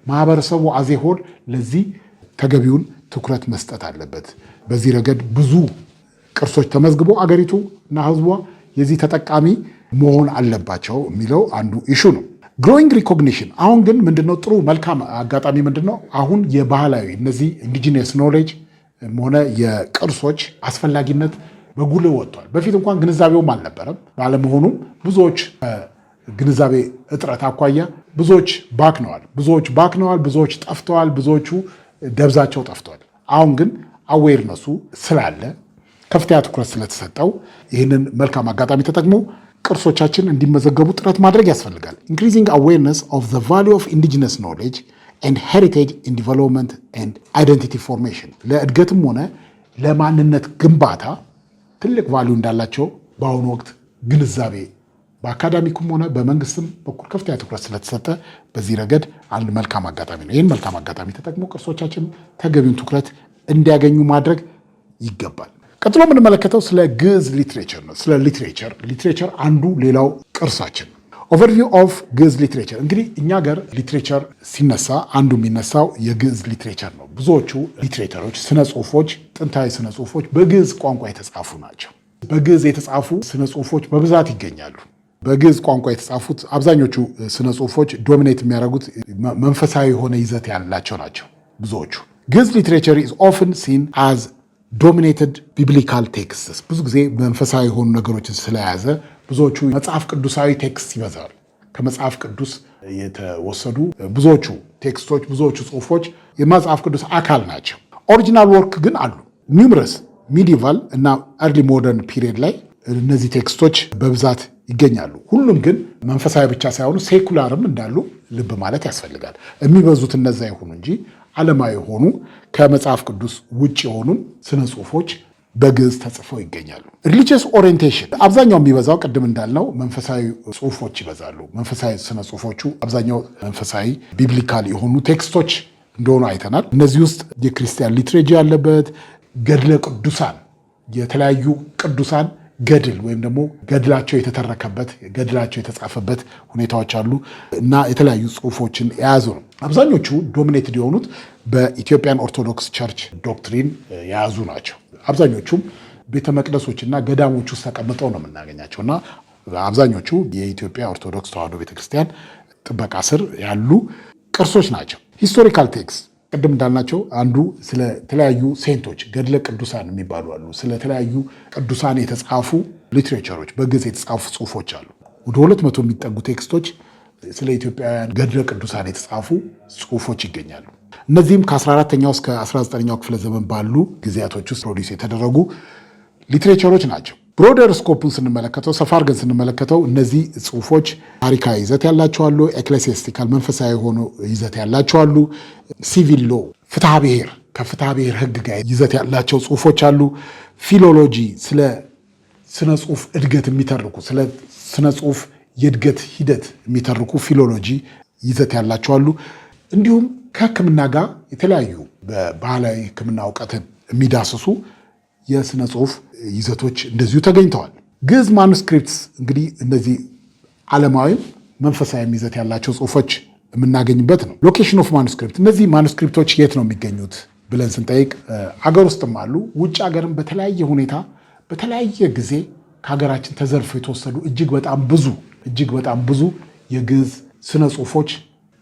ማህበረሰቡ አዜሆል ለዚህ ተገቢውን ትኩረት መስጠት አለበት። በዚህ ረገድ ብዙ ቅርሶች ተመዝግበው አገሪቱ እና ህዝቧ የዚህ ተጠቃሚ መሆን አለባቸው የሚለው አንዱ ኢሹ ነው። ግሮዊንግ ሪኮግኒሽን። አሁን ግን ምንድነው ጥሩ መልካም አጋጣሚ ምንድነው? አሁን የባህላዊ እነዚህ ኢንዲጂነስ ኖሌጅ ሆነ የቅርሶች አስፈላጊነት በጉልህ ወጥቷል። በፊት እንኳን ግንዛቤውም አልነበረም። ባለመሆኑም ብዙዎች ግንዛቤ እጥረት አኳያ ብዙዎች ባክነዋል፣ ብዙዎች ጠፍተዋል፣ ብዙዎቹ ደብዛቸው ጠፍተዋል። አሁን ግን አዌርነሱ ስላለ ከፍተኛ ትኩረት ስለተሰጠው ይህንን መልካም አጋጣሚ ተጠቅሞ ቅርሶቻችን እንዲመዘገቡ ጥረት ማድረግ ያስፈልጋል። ኢንክሪዚንግ አዌርነስ ኦፍ ዘ ቫሊዩ ኦፍ ኢንዲጂነስ ኖሌጅ ኤንድ ሄሪቴጅ ኢን ዲቨሎፕመንት ኤንድ አይደንቲቲ ፎርሜሽን። ለእድገትም ሆነ ለማንነት ግንባታ ትልቅ ቫሊዩ እንዳላቸው በአሁኑ ወቅት ግንዛቤ በአካዳሚኩም ሆነ በመንግስትም በኩል ከፍተኛ ትኩረት ስለተሰጠ በዚህ ረገድ አንድ መልካም አጋጣሚ ነው። ይህን መልካም አጋጣሚ ተጠቅሞ ቅርሶቻችን ተገቢውን ትኩረት እንዲያገኙ ማድረግ ይገባል። ቀጥሎ የምንመለከተው ስለ ግዕዝ ሊትሬቸር ነው። ስለ ሊትሬቸር አንዱ ሌላው ቅርሳችን። ኦቨርቪው ኦፍ ግዕዝ ሊትሬቸር። እንግዲህ እኛ ሀገር ሊትሬቸር ሲነሳ አንዱ የሚነሳው የግዕዝ ሊትሬቸር ነው። ብዙዎቹ ሊትሬቸሮች፣ ስነ ጽሁፎች፣ ጥንታዊ ስነ ጽሁፎች በግዕዝ ቋንቋ የተጻፉ ናቸው። በግዕዝ የተጻፉ ስነ ጽሁፎች በብዛት ይገኛሉ። በግዕዝ ቋንቋ የተጻፉት አብዛኞቹ ስነ ጽሁፎች ዶሚኔት የሚያደርጉት መንፈሳዊ የሆነ ይዘት ያላቸው ናቸው። ብዙዎቹ ግዕዝ ሊትሬቸር ኢዝ ኦፍን ሲን አዝ ዶሚኔትድ ቢብሊካል ቴክስትስ። ብዙ ጊዜ መንፈሳዊ የሆኑ ነገሮችን ስለያዘ ብዙዎቹ መጽሐፍ ቅዱሳዊ ቴክስት ይበዛል። ከመጽሐፍ ቅዱስ የተወሰዱ ብዙዎቹ ቴክስቶች፣ ብዙዎቹ ጽሁፎች የመጽሐፍ ቅዱስ አካል ናቸው። ኦሪጂናል ወርክ ግን አሉ። ኒውመረስ ሚዲቫል እና አርሊ ሞደርን ፒሪየድ ላይ እነዚህ ቴክስቶች በብዛት ይገኛሉ። ሁሉም ግን መንፈሳዊ ብቻ ሳይሆኑ ሴኩላርም እንዳሉ ልብ ማለት ያስፈልጋል። የሚበዙት እነዛ ይሁኑ እንጂ ዓለማዊ የሆኑ ከመጽሐፍ ቅዱስ ውጭ የሆኑ ስነ ጽሁፎች በግዕዝ ተጽፈው ይገኛሉ። ሪሊጂየስ ኦሪየንቴሽን አብዛኛው የሚበዛው ቅድም እንዳልነው መንፈሳዊ ጽሁፎች ይበዛሉ። መንፈሳዊ ስነ ጽሁፎቹ አብዛኛው መንፈሳዊ ቢብሊካል የሆኑ ቴክስቶች እንደሆኑ አይተናል። እነዚህ ውስጥ የክርስቲያን ሊትሬጂ ያለበት፣ ገድለ ቅዱሳን፣ የተለያዩ ቅዱሳን ገድል ወይም ደግሞ ገድላቸው የተተረከበት ገድላቸው የተጻፈበት ሁኔታዎች አሉ እና የተለያዩ ጽሁፎችን የያዙ ነው። አብዛኞቹ ዶሚኔትድ የሆኑት በኢትዮጵያን ኦርቶዶክስ ቸርች ዶክትሪን የያዙ ናቸው። አብዛኞቹም ቤተ መቅደሶች እና ገዳሞች ውስጥ ተቀምጠው ነው የምናገኛቸው እና አብዛኞቹ የኢትዮጵያ ኦርቶዶክስ ተዋሕዶ ቤተክርስቲያን ጥበቃ ስር ያሉ ቅርሶች ናቸው። ሂስቶሪካል ቴክስት ቅድም እንዳልናቸው አንዱ ስለ ተለያዩ ሴንቶች ገድለ ቅዱሳን የሚባሉ አሉ። ስለ ተለያዩ ቅዱሳን የተጻፉ ሊትሬቸሮች በግዕዝ የተጻፉ ጽሁፎች አሉ። ወደ 200 የሚጠጉ ቴክስቶች ስለ ኢትዮጵያውያን ገድለ ቅዱሳን የተጻፉ ጽሁፎች ይገኛሉ። እነዚህም ከ14ኛው እስከ 19ኛው ክፍለ ዘመን ባሉ ጊዜያቶች ውስጥ ፕሮዲስ የተደረጉ ሊትሬቸሮች ናቸው። ብሮደር ስኮፑን ስንመለከተው ሰፋ አድርገን ስንመለከተው እነዚህ ጽሁፎች ታሪካዊ ይዘት ያላቸው አሉ። ኤክሌሲያስቲካል መንፈሳዊ የሆኑ ይዘት ያላቸው አሉ። ሲቪል ሎ ፍትሐ ብሔር ከፍትሐ ብሔር ሕግ ጋር ይዘት ያላቸው ጽሁፎች አሉ። ፊሎሎጂ ስለ ስነ ጽሁፍ እድገት የሚተርኩ ስለ ስነ ጽሁፍ የእድገት ሂደት የሚተርኩ ፊሎሎጂ ይዘት ያላቸው አሉ። እንዲሁም ከሕክምና ጋር የተለያዩ በባህላዊ ሕክምና እውቀትን የሚዳስሱ የስነ ጽሁፍ ይዘቶች እንደዚሁ ተገኝተዋል። ግዕዝ ማኑስክሪፕትስ እንግዲህ እነዚህ ዓለማዊም መንፈሳዊ ይዘት ያላቸው ጽሁፎች የምናገኝበት ነው። ሎኬሽን ኦፍ ማኑስክሪፕት እነዚህ ማኑስክሪፕቶች የት ነው የሚገኙት ብለን ስንጠይቅ አገር ውስጥም አሉ፣ ውጭ ሀገርም በተለያየ ሁኔታ በተለያየ ጊዜ ከሀገራችን ተዘርፎ የተወሰዱ እጅግ በጣም ብዙ የግዕዝ ስነ ጽሁፎች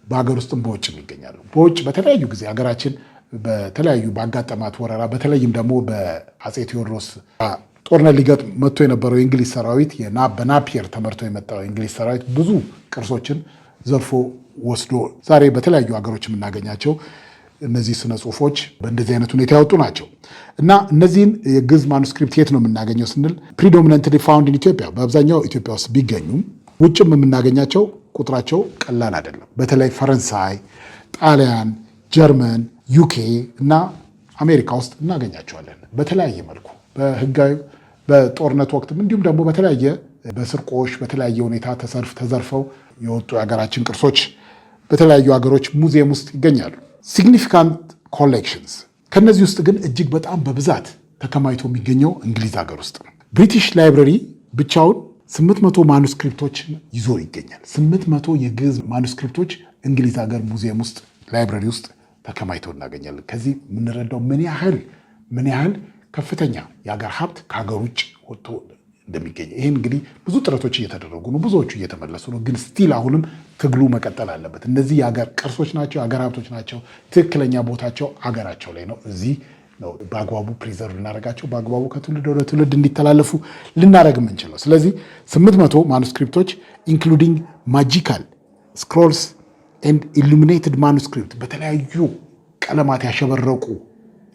በሀገር ውስጥም በውጭም ይገኛሉ። በውጭ በተለያዩ ጊዜ ሀገራችን በተለያዩ ባጋጠማት ወረራ በተለይም ደግሞ በአፄ ቴዎድሮስ ጦርነት ሊገጥም መጥቶ የነበረው የእንግሊዝ ሰራዊት በናፒየር ተመርቶ የመጣው የእንግሊዝ ሰራዊት ብዙ ቅርሶችን ዘርፎ ወስዶ ዛሬ በተለያዩ ሀገሮች የምናገኛቸው እነዚህ ስነ ጽሁፎች በእንደዚህ አይነት ሁኔታ ያወጡ ናቸው እና እነዚህን የግዕዝ ማኑስክሪፕት የት ነው የምናገኘው ስንል ፕሪዶሚናንትሊ ፋውንድ ኢን ኢትዮጵያ በአብዛኛው ኢትዮጵያ ውስጥ ቢገኙም ውጭም የምናገኛቸው ቁጥራቸው ቀላል አይደለም። በተለይ ፈረንሳይ፣ ጣሊያን፣ ጀርመን፣ ዩኬ እና አሜሪካ ውስጥ እናገኛቸዋለን። በተለያየ መልኩ በህጋዊ በጦርነት ወቅትም እንዲሁም ደግሞ በተለያየ በስርቆሽ በተለያየ ሁኔታ ተዘርፈው የወጡ የሀገራችን ቅርሶች በተለያዩ ሀገሮች ሙዚየም ውስጥ ይገኛሉ። ሲግኒፊካንት ኮሌክሽንስ ከነዚህ ውስጥ ግን እጅግ በጣም በብዛት ተከማችቶ የሚገኘው እንግሊዝ ሀገር ውስጥ ነው። ብሪቲሽ ላይብረሪ ብቻውን 800 ማኑስክሪፕቶችን ይዞ ይገኛል። 800 የግዕዝ ማኑስክሪፕቶች እንግሊዝ ሀገር ሙዚየም ውስጥ ላይብረሪ ውስጥ ተከማችተው እናገኛለን። ከዚህ የምንረዳው ምን ያህል ከፍተኛ የሀገር ሀብት ከሀገር ውጭ ወጥቶ እንደሚገኝ። ይህን እንግዲህ ብዙ ጥረቶች እየተደረጉ ነው፣ ብዙዎቹ እየተመለሱ ነው። ግን ስቲል አሁንም ትግሉ መቀጠል አለበት። እነዚህ የሀገር ቅርሶች ናቸው፣ የሀገር ሀብቶች ናቸው። ትክክለኛ ቦታቸው አገራቸው ላይ ነው። እዚህ ነው በአግባቡ ፕሪዘርቭ ልናደርጋቸው፣ በአግባቡ ከትውልድ ወደ ትውልድ እንዲተላለፉ ልናደርግ የምንችለው። ስለዚህ 800 ማኑስክሪፕቶች ኢንክሉዲንግ ማጂካል ስክሮልስ ኤንድ ኢሉሚኔትድ ማኑስክሪፕት በተለያዩ ቀለማት ያሸበረቁ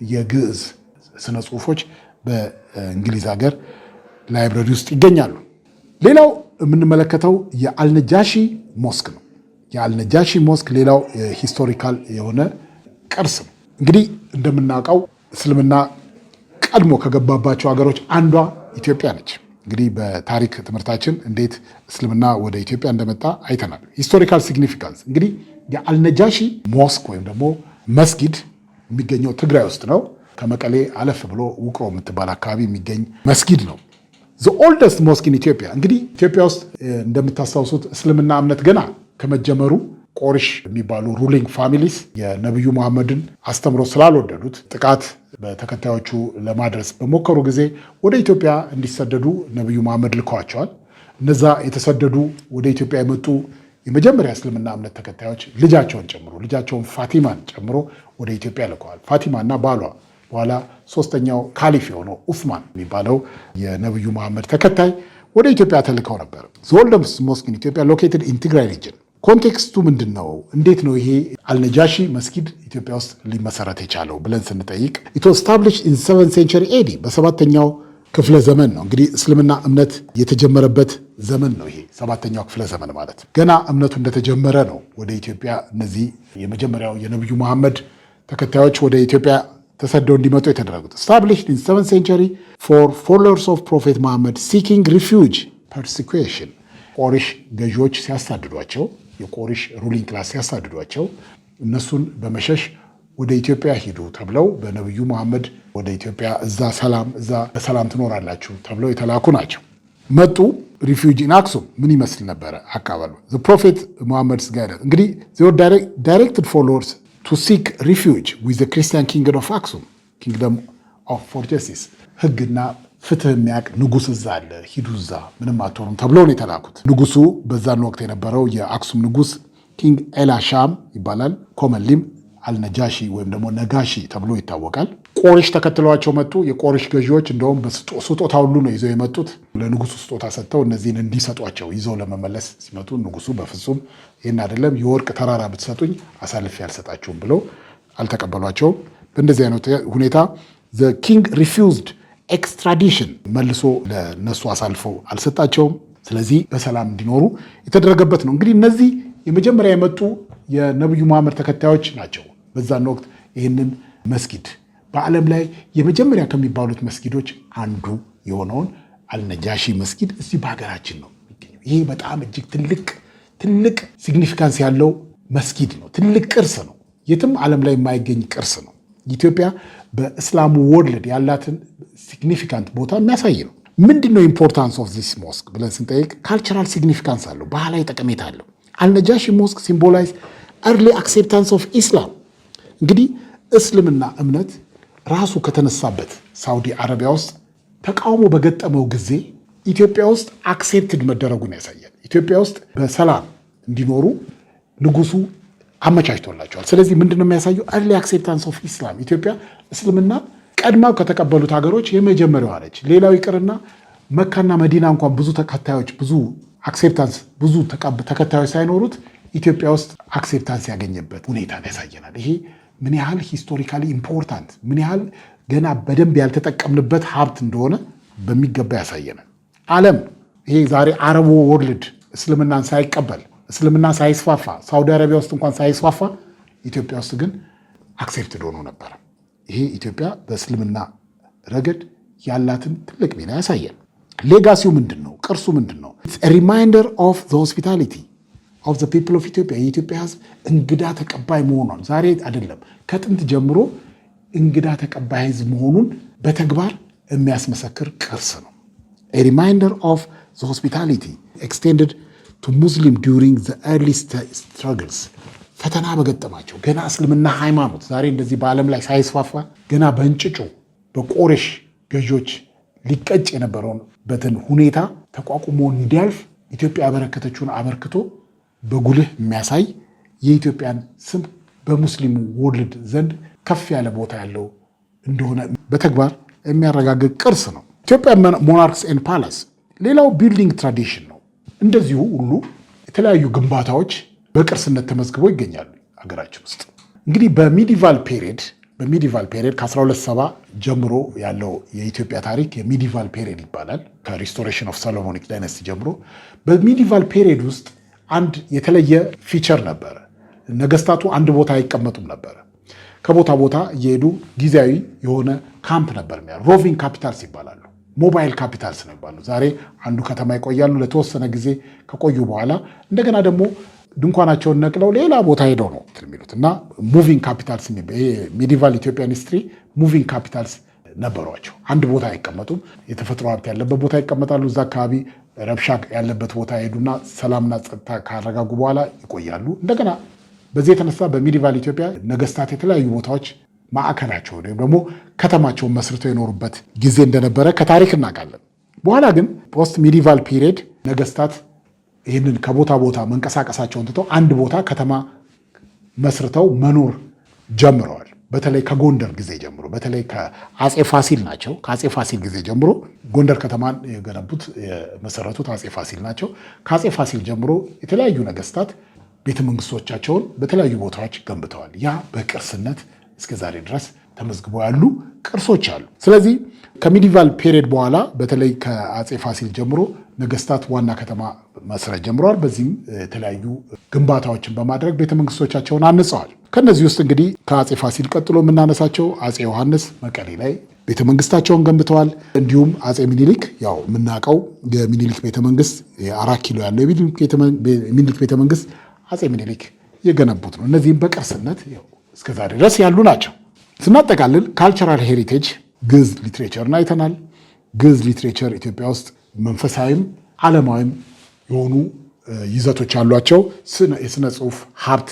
የግዕዝ ስነ ጽሁፎች በእንግሊዝ ሀገር ላይብረሪ ውስጥ ይገኛሉ። ሌላው የምንመለከተው የአልነጃሺ ሞስክ ነው። የአልነጃሺ ሞስክ ሌላው ሂስቶሪካል የሆነ ቅርስ ነው። እንግዲህ እንደምናውቀው እስልምና ቀድሞ ከገባባቸው ሀገሮች አንዷ ኢትዮጵያ ነች። እንግዲህ በታሪክ ትምህርታችን እንዴት እስልምና ወደ ኢትዮጵያ እንደመጣ አይተናል። ሂስቶሪካል ሲግኒፊካንስ እንግዲህ የአልነጃሺ ሞስክ ወይም ደግሞ መስጊድ የሚገኘው ትግራይ ውስጥ ነው። ከመቀሌ አለፍ ብሎ ውቅሮ የምትባል አካባቢ የሚገኝ መስጊድ ነው። ዘ ኦልደስት ሞስክ ኢን ኢትዮጵያ። እንግዲህ ኢትዮጵያ ውስጥ እንደምታስታውሱት እስልምና እምነት ገና ከመጀመሩ ቆሪሽ የሚባሉ ሩሊንግ ፋሚሊስ የነቢዩ መሐመድን አስተምሮ ስላልወደዱት ጥቃት በተከታዮቹ ለማድረስ በሞከሩ ጊዜ ወደ ኢትዮጵያ እንዲሰደዱ ነቢዩ መሐመድ ልከዋቸዋል። እነዛ የተሰደዱ ወደ ኢትዮጵያ የመጡ የመጀመሪያ እስልምና እምነት ተከታዮች ልጃቸውን ፋቲማን ጨምሮ ወደ ኢትዮጵያ ልከዋል። ፋቲማና ባሏ በኋላ ሶስተኛው ካሊፍ የሆነው ኡስማን የሚባለው የነቢዩ መሐመድ ተከታይ ወደ ኢትዮጵያ ተልከው ነበር። ዘ ኦልደስት ሞስክ ኢን ኢትዮጵያ ሎኬትድ ኢን ትግራይ ሪጅን። ኮንቴክስቱ ምንድን ነው? እንዴት ነው ይሄ አልነጃሺ መስጊድ ኢትዮጵያ ውስጥ ሊመሰረት የቻለው ብለን ስንጠይቅ ኢት ዋዝ ስታብሊሽድ ኢን 7th century AD በሰባተኛው ክፍለ ዘመን ነው። እንግዲህ እስልምና እምነት የተጀመረበት ዘመን ነው ይሄ 7ኛው ክፍለ ዘመን ማለት። ገና እምነቱ እንደተጀመረ ነው ወደ ኢትዮጵያ እነዚህ የመጀመሪያው የነቢዩ መሐመድ ተከታዮች ወደ ኢትዮጵያ ተሰደው እንዲመጡ የተደረጉት። established in 7th century for followers of Prophet Muhammad seeking refuge persecution ቆሪሽ ገዢዎች ሲያሳድዷቸው፣ የቆሪሽ ሩሊንግ ክላስ ሲያሳድዷቸው እነሱን በመሸሽ ወደ ኢትዮጵያ ሂዱ ተብለው በነቢዩ መሐመድ ወደ ኢትዮጵያ እዛ በሰላም ትኖራላችሁ ተብለው የተላኩ ናቸው። መጡ። ሪፊውጂ ኢን አክሱም ምን ይመስል ነበረ አካባቢ? the prophet Muhammad's guidance እንግዲህ they were directed followers to seek refuge with the Christian kingdom of Aksum, kingdom of for justice. ህግና ፍትህ የሚያውቅ ንጉስ እዛ አለ፣ ሂዱ እዛ ምንም አትሆኑም ተብለው ነው የተላኩት። ንጉሱ በዛን ወቅት የነበረው የአክሱም ንጉስ ኪንግ ኤላሻም ይባላል። ኮመንሊም አልነጃሺ ወይም ደግሞ ነጋሺ ተብሎ ይታወቃል። ቆሪሽ ተከትለዋቸው መጡ። የቆሪሽ ገዢዎች እንደውም ስጦታ ሁሉ ነው ይዘው የመጡት። ለንጉሱ ስጦታ ሰጥተው እነዚህን እንዲሰጧቸው ይዘው ለመመለስ ሲመጡ ንጉሱ በፍጹም ይህን አይደለም፣ የወርቅ ተራራ ብትሰጡኝ አሳልፌ አልሰጣችሁም ብለው አልተቀበሏቸውም። በእንደዚህ አይነት ሁኔታ the king refused extradition መልሶ ለነሱ አሳልፈው አልሰጣቸውም። ስለዚህ በሰላም እንዲኖሩ የተደረገበት ነው። እንግዲህ እነዚህ የመጀመሪያ የመጡ የነብዩ መሐመድ ተከታዮች ናቸው። በዛን ወቅት ይህንን መስጊድ በዓለም ላይ የመጀመሪያ ከሚባሉት መስጊዶች አንዱ የሆነውን አልነጃሺ መስጊድ እዚህ በሀገራችን ነው የሚገኘው። ይሄ በጣም እጅግ ትልቅ ሲግኒፊካንስ ያለው መስጊድ ነው። ትልቅ ቅርስ ነው። የትም ዓለም ላይ የማይገኝ ቅርስ ነው። ኢትዮጵያ በእስላሙ ወርልድ ያላትን ሲግኒፊካንት ቦታ የሚያሳይ ነው። ምንድነው ኢምፖርታንስ ኦፍ ዚስ ሞስክ ብለን ስንጠይቅ ካልቸራል ሲግኒፊካንስ አለው፣ ባህላዊ ጠቀሜታ አለው። አልነጃሺ ሞስክ ሲምቦላይዝ ኤርሊ አክሴፕታንስ ኦፍ ኢስላም። እንግዲህ እስልምና እምነት ራሱ ከተነሳበት ሳውዲ አረቢያ ውስጥ ተቃውሞ በገጠመው ጊዜ ኢትዮጵያ ውስጥ አክሴፕትድ መደረጉን ያሳያል። ኢትዮጵያ ውስጥ በሰላም እንዲኖሩ ንጉሱ አመቻችቶላቸዋል። ስለዚህ ምንድነው የሚያሳየው? ኤርሊ አክሴፕታንስ ኦፍ ኢስላም። ኢትዮጵያ እስልምና ቀድማው ከተቀበሉት ሀገሮች የመጀመሪያዋ ነች። ሌላው ይቅርና መካና መዲና እንኳን ብዙ ተከታዮች ብዙ አክሴፕታንስ ብዙ ተከታዮች ሳይኖሩት ኢትዮጵያ ውስጥ አክሴፕታንስ ያገኘበት ሁኔታ ያሳየናል። ይሄ ምን ያህል ሂስቶሪካሊ ኢምፖርታንት ምን ያህል ገና በደንብ ያልተጠቀምንበት ሀብት እንደሆነ በሚገባ ያሳየናል። ዓለም ይሄ ዛሬ አረቡ ወርልድ እስልምናን ሳይቀበል እስልምና ሳይስፋፋ ሳውዲ አረቢያ ውስጥ እንኳን ሳይስፋፋ ኢትዮጵያ ውስጥ ግን አክሴፕትድ ሆኖ ነበር። ይሄ ኢትዮጵያ በእስልምና ረገድ ያላትን ትልቅ ሚና ያሳያል። ሌጋሲው ምንድን ነው? ቅርሱ ምንድን ነው? ሪማይንደር ኦፍ ዘ ሆስፒታሊቲ ኦፍ ዘ ፒፕል ኦፍ ኢትዮጵያ የኢትዮጵያ ሕዝብ እንግዳ ተቀባይ መሆኗን ዛሬ አይደለም ከጥንት ጀምሮ እንግዳ ተቀባይ ሕዝብ መሆኑን በተግባር የሚያስመሰክር ቅርስ ነው። ሪማይንደር ኦፍ ዘ ሆስፒታሊቲ ኤክስቴንድድ ቱ ሙስሊም ዱሪንግ ዘ ኤርሊ ስትራግልስ ፈተና በገጠማቸው ገና እስልምና ሃይማኖት ዛሬ እንደዚህ በዓለም ላይ ሳይስፋፋ ገና በእንጭጩ በቆሬሽ ገዢዎች ሊቀጭ የነበረውን በትን ሁኔታ ተቋቁሞ እንዲያልፍ ኢትዮጵያ ያበረከተችውን አበርክቶ በጉልህ የሚያሳይ የኢትዮጵያን ስም በሙስሊሙ ወርልድ ዘንድ ከፍ ያለ ቦታ ያለው እንደሆነ በተግባር የሚያረጋግጥ ቅርስ ነው። ኢትዮጵያ ሞናርክስ ኤንድ ፓላስ ሌላው ቢልዲንግ ትራዲሽን ነው። እንደዚሁ ሁሉ የተለያዩ ግንባታዎች በቅርስነት ተመዝግበው ይገኛሉ ሀገራችን ውስጥ። እንግዲህ በሚዲቫል ፔሪየድ ከ1270 ጀምሮ ያለው የኢትዮጵያ ታሪክ የሚዲቫል ፔሪየድ ይባላል። ከሪስቶሬሽን ኦፍ ሰሎሞኒክ ዳይነስቲ ጀምሮ በሚዲቫል ፔሪየድ ውስጥ አንድ የተለየ ፊቸር ነበረ። ነገስታቱ አንድ ቦታ አይቀመጡም ነበረ። ከቦታ ቦታ እየሄዱ ጊዜያዊ የሆነ ካምፕ ነበር። ሮቪንግ ካፒታልስ ይባላሉ። ሞባይል ካፒታልስ ነው ይባሉ። ዛሬ አንዱ ከተማ ይቆያሉ። ለተወሰነ ጊዜ ከቆዩ በኋላ እንደገና ደግሞ ድንኳናቸውን ነቅለው ሌላ ቦታ ሄደው ነው የሚሉት እና ሙቪንግ ካፒታልስ ሚዲቫል ኢትዮጵያን ሂስትሪ ሙቪንግ ካፒታልስ ነበሯቸው። አንድ ቦታ አይቀመጡም። የተፈጥሮ ሀብት ያለበት ቦታ ይቀመጣሉ። እዛ አካባቢ ረብሻ ያለበት ቦታ ሄዱና ሰላምና ጸጥታ ካረጋጉ በኋላ ይቆያሉ። እንደገና በዚህ የተነሳ በሚዲቫል ኢትዮጵያ ነገስታት የተለያዩ ቦታዎች ማዕከላቸው ወይም ደግሞ ከተማቸውን መስርተው የኖሩበት ጊዜ እንደነበረ ከታሪክ እናውቃለን። በኋላ ግን ፖስት ሚዲቫል ፒሪየድ ነገስታት ይህንን ከቦታ ቦታ መንቀሳቀሳቸውን ትተው አንድ ቦታ ከተማ መስርተው መኖር ጀምረዋል። በተለይ ከጎንደር ጊዜ ጀምሮ በተለይ ከአጼ ፋሲል ናቸው። ከአጼ ፋሲል ጊዜ ጀምሮ ጎንደር ከተማን የገነቡት የመሰረቱት አጼ ፋሲል ናቸው። ከአጼ ፋሲል ጀምሮ የተለያዩ ነገስታት ቤተ መንግስቶቻቸውን በተለያዩ ቦታዎች ገንብተዋል። ያ በቅርስነት እስከ ዛሬ ድረስ ተመዝግበው ያሉ ቅርሶች አሉ። ስለዚህ ከሚዲቫል ፔሪየድ በኋላ በተለይ ከአጼ ፋሲል ጀምሮ ነገስታት ዋና ከተማ መስረት ጀምረዋል። በዚህም የተለያዩ ግንባታዎችን በማድረግ ቤተ መንግስቶቻቸውን አንጸዋል። ከነዚህ ውስጥ እንግዲህ ከአጼ ፋሲል ቀጥሎ የምናነሳቸው አጼ ዮሐንስ መቀሌ ላይ ቤተ መንግስታቸውን ገንብተዋል። እንዲሁም አጼ ሚኒሊክ ያው የምናውቀው የሚኒሊክ ቤተ መንግስት 4 ኪሎ ያለው የሚኒሊክ ቤተ መንግስት አጼ ሚኒሊክ የገነቡት ነው። እነዚህም በቅርስነት እስከዛሬ ድረስ ያሉ ናቸው። ስናጠቃልል ካልቸራል ሄሪቴጅ ግዕዝ ሊትሬቸርን አይተናል። ግዕዝ ሊትሬቸር ኢትዮጵያ ውስጥ መንፈሳዊም ዓለማዊም የሆኑ ይዘቶች ያሏቸው የሥነ ጽሑፍ ሀብት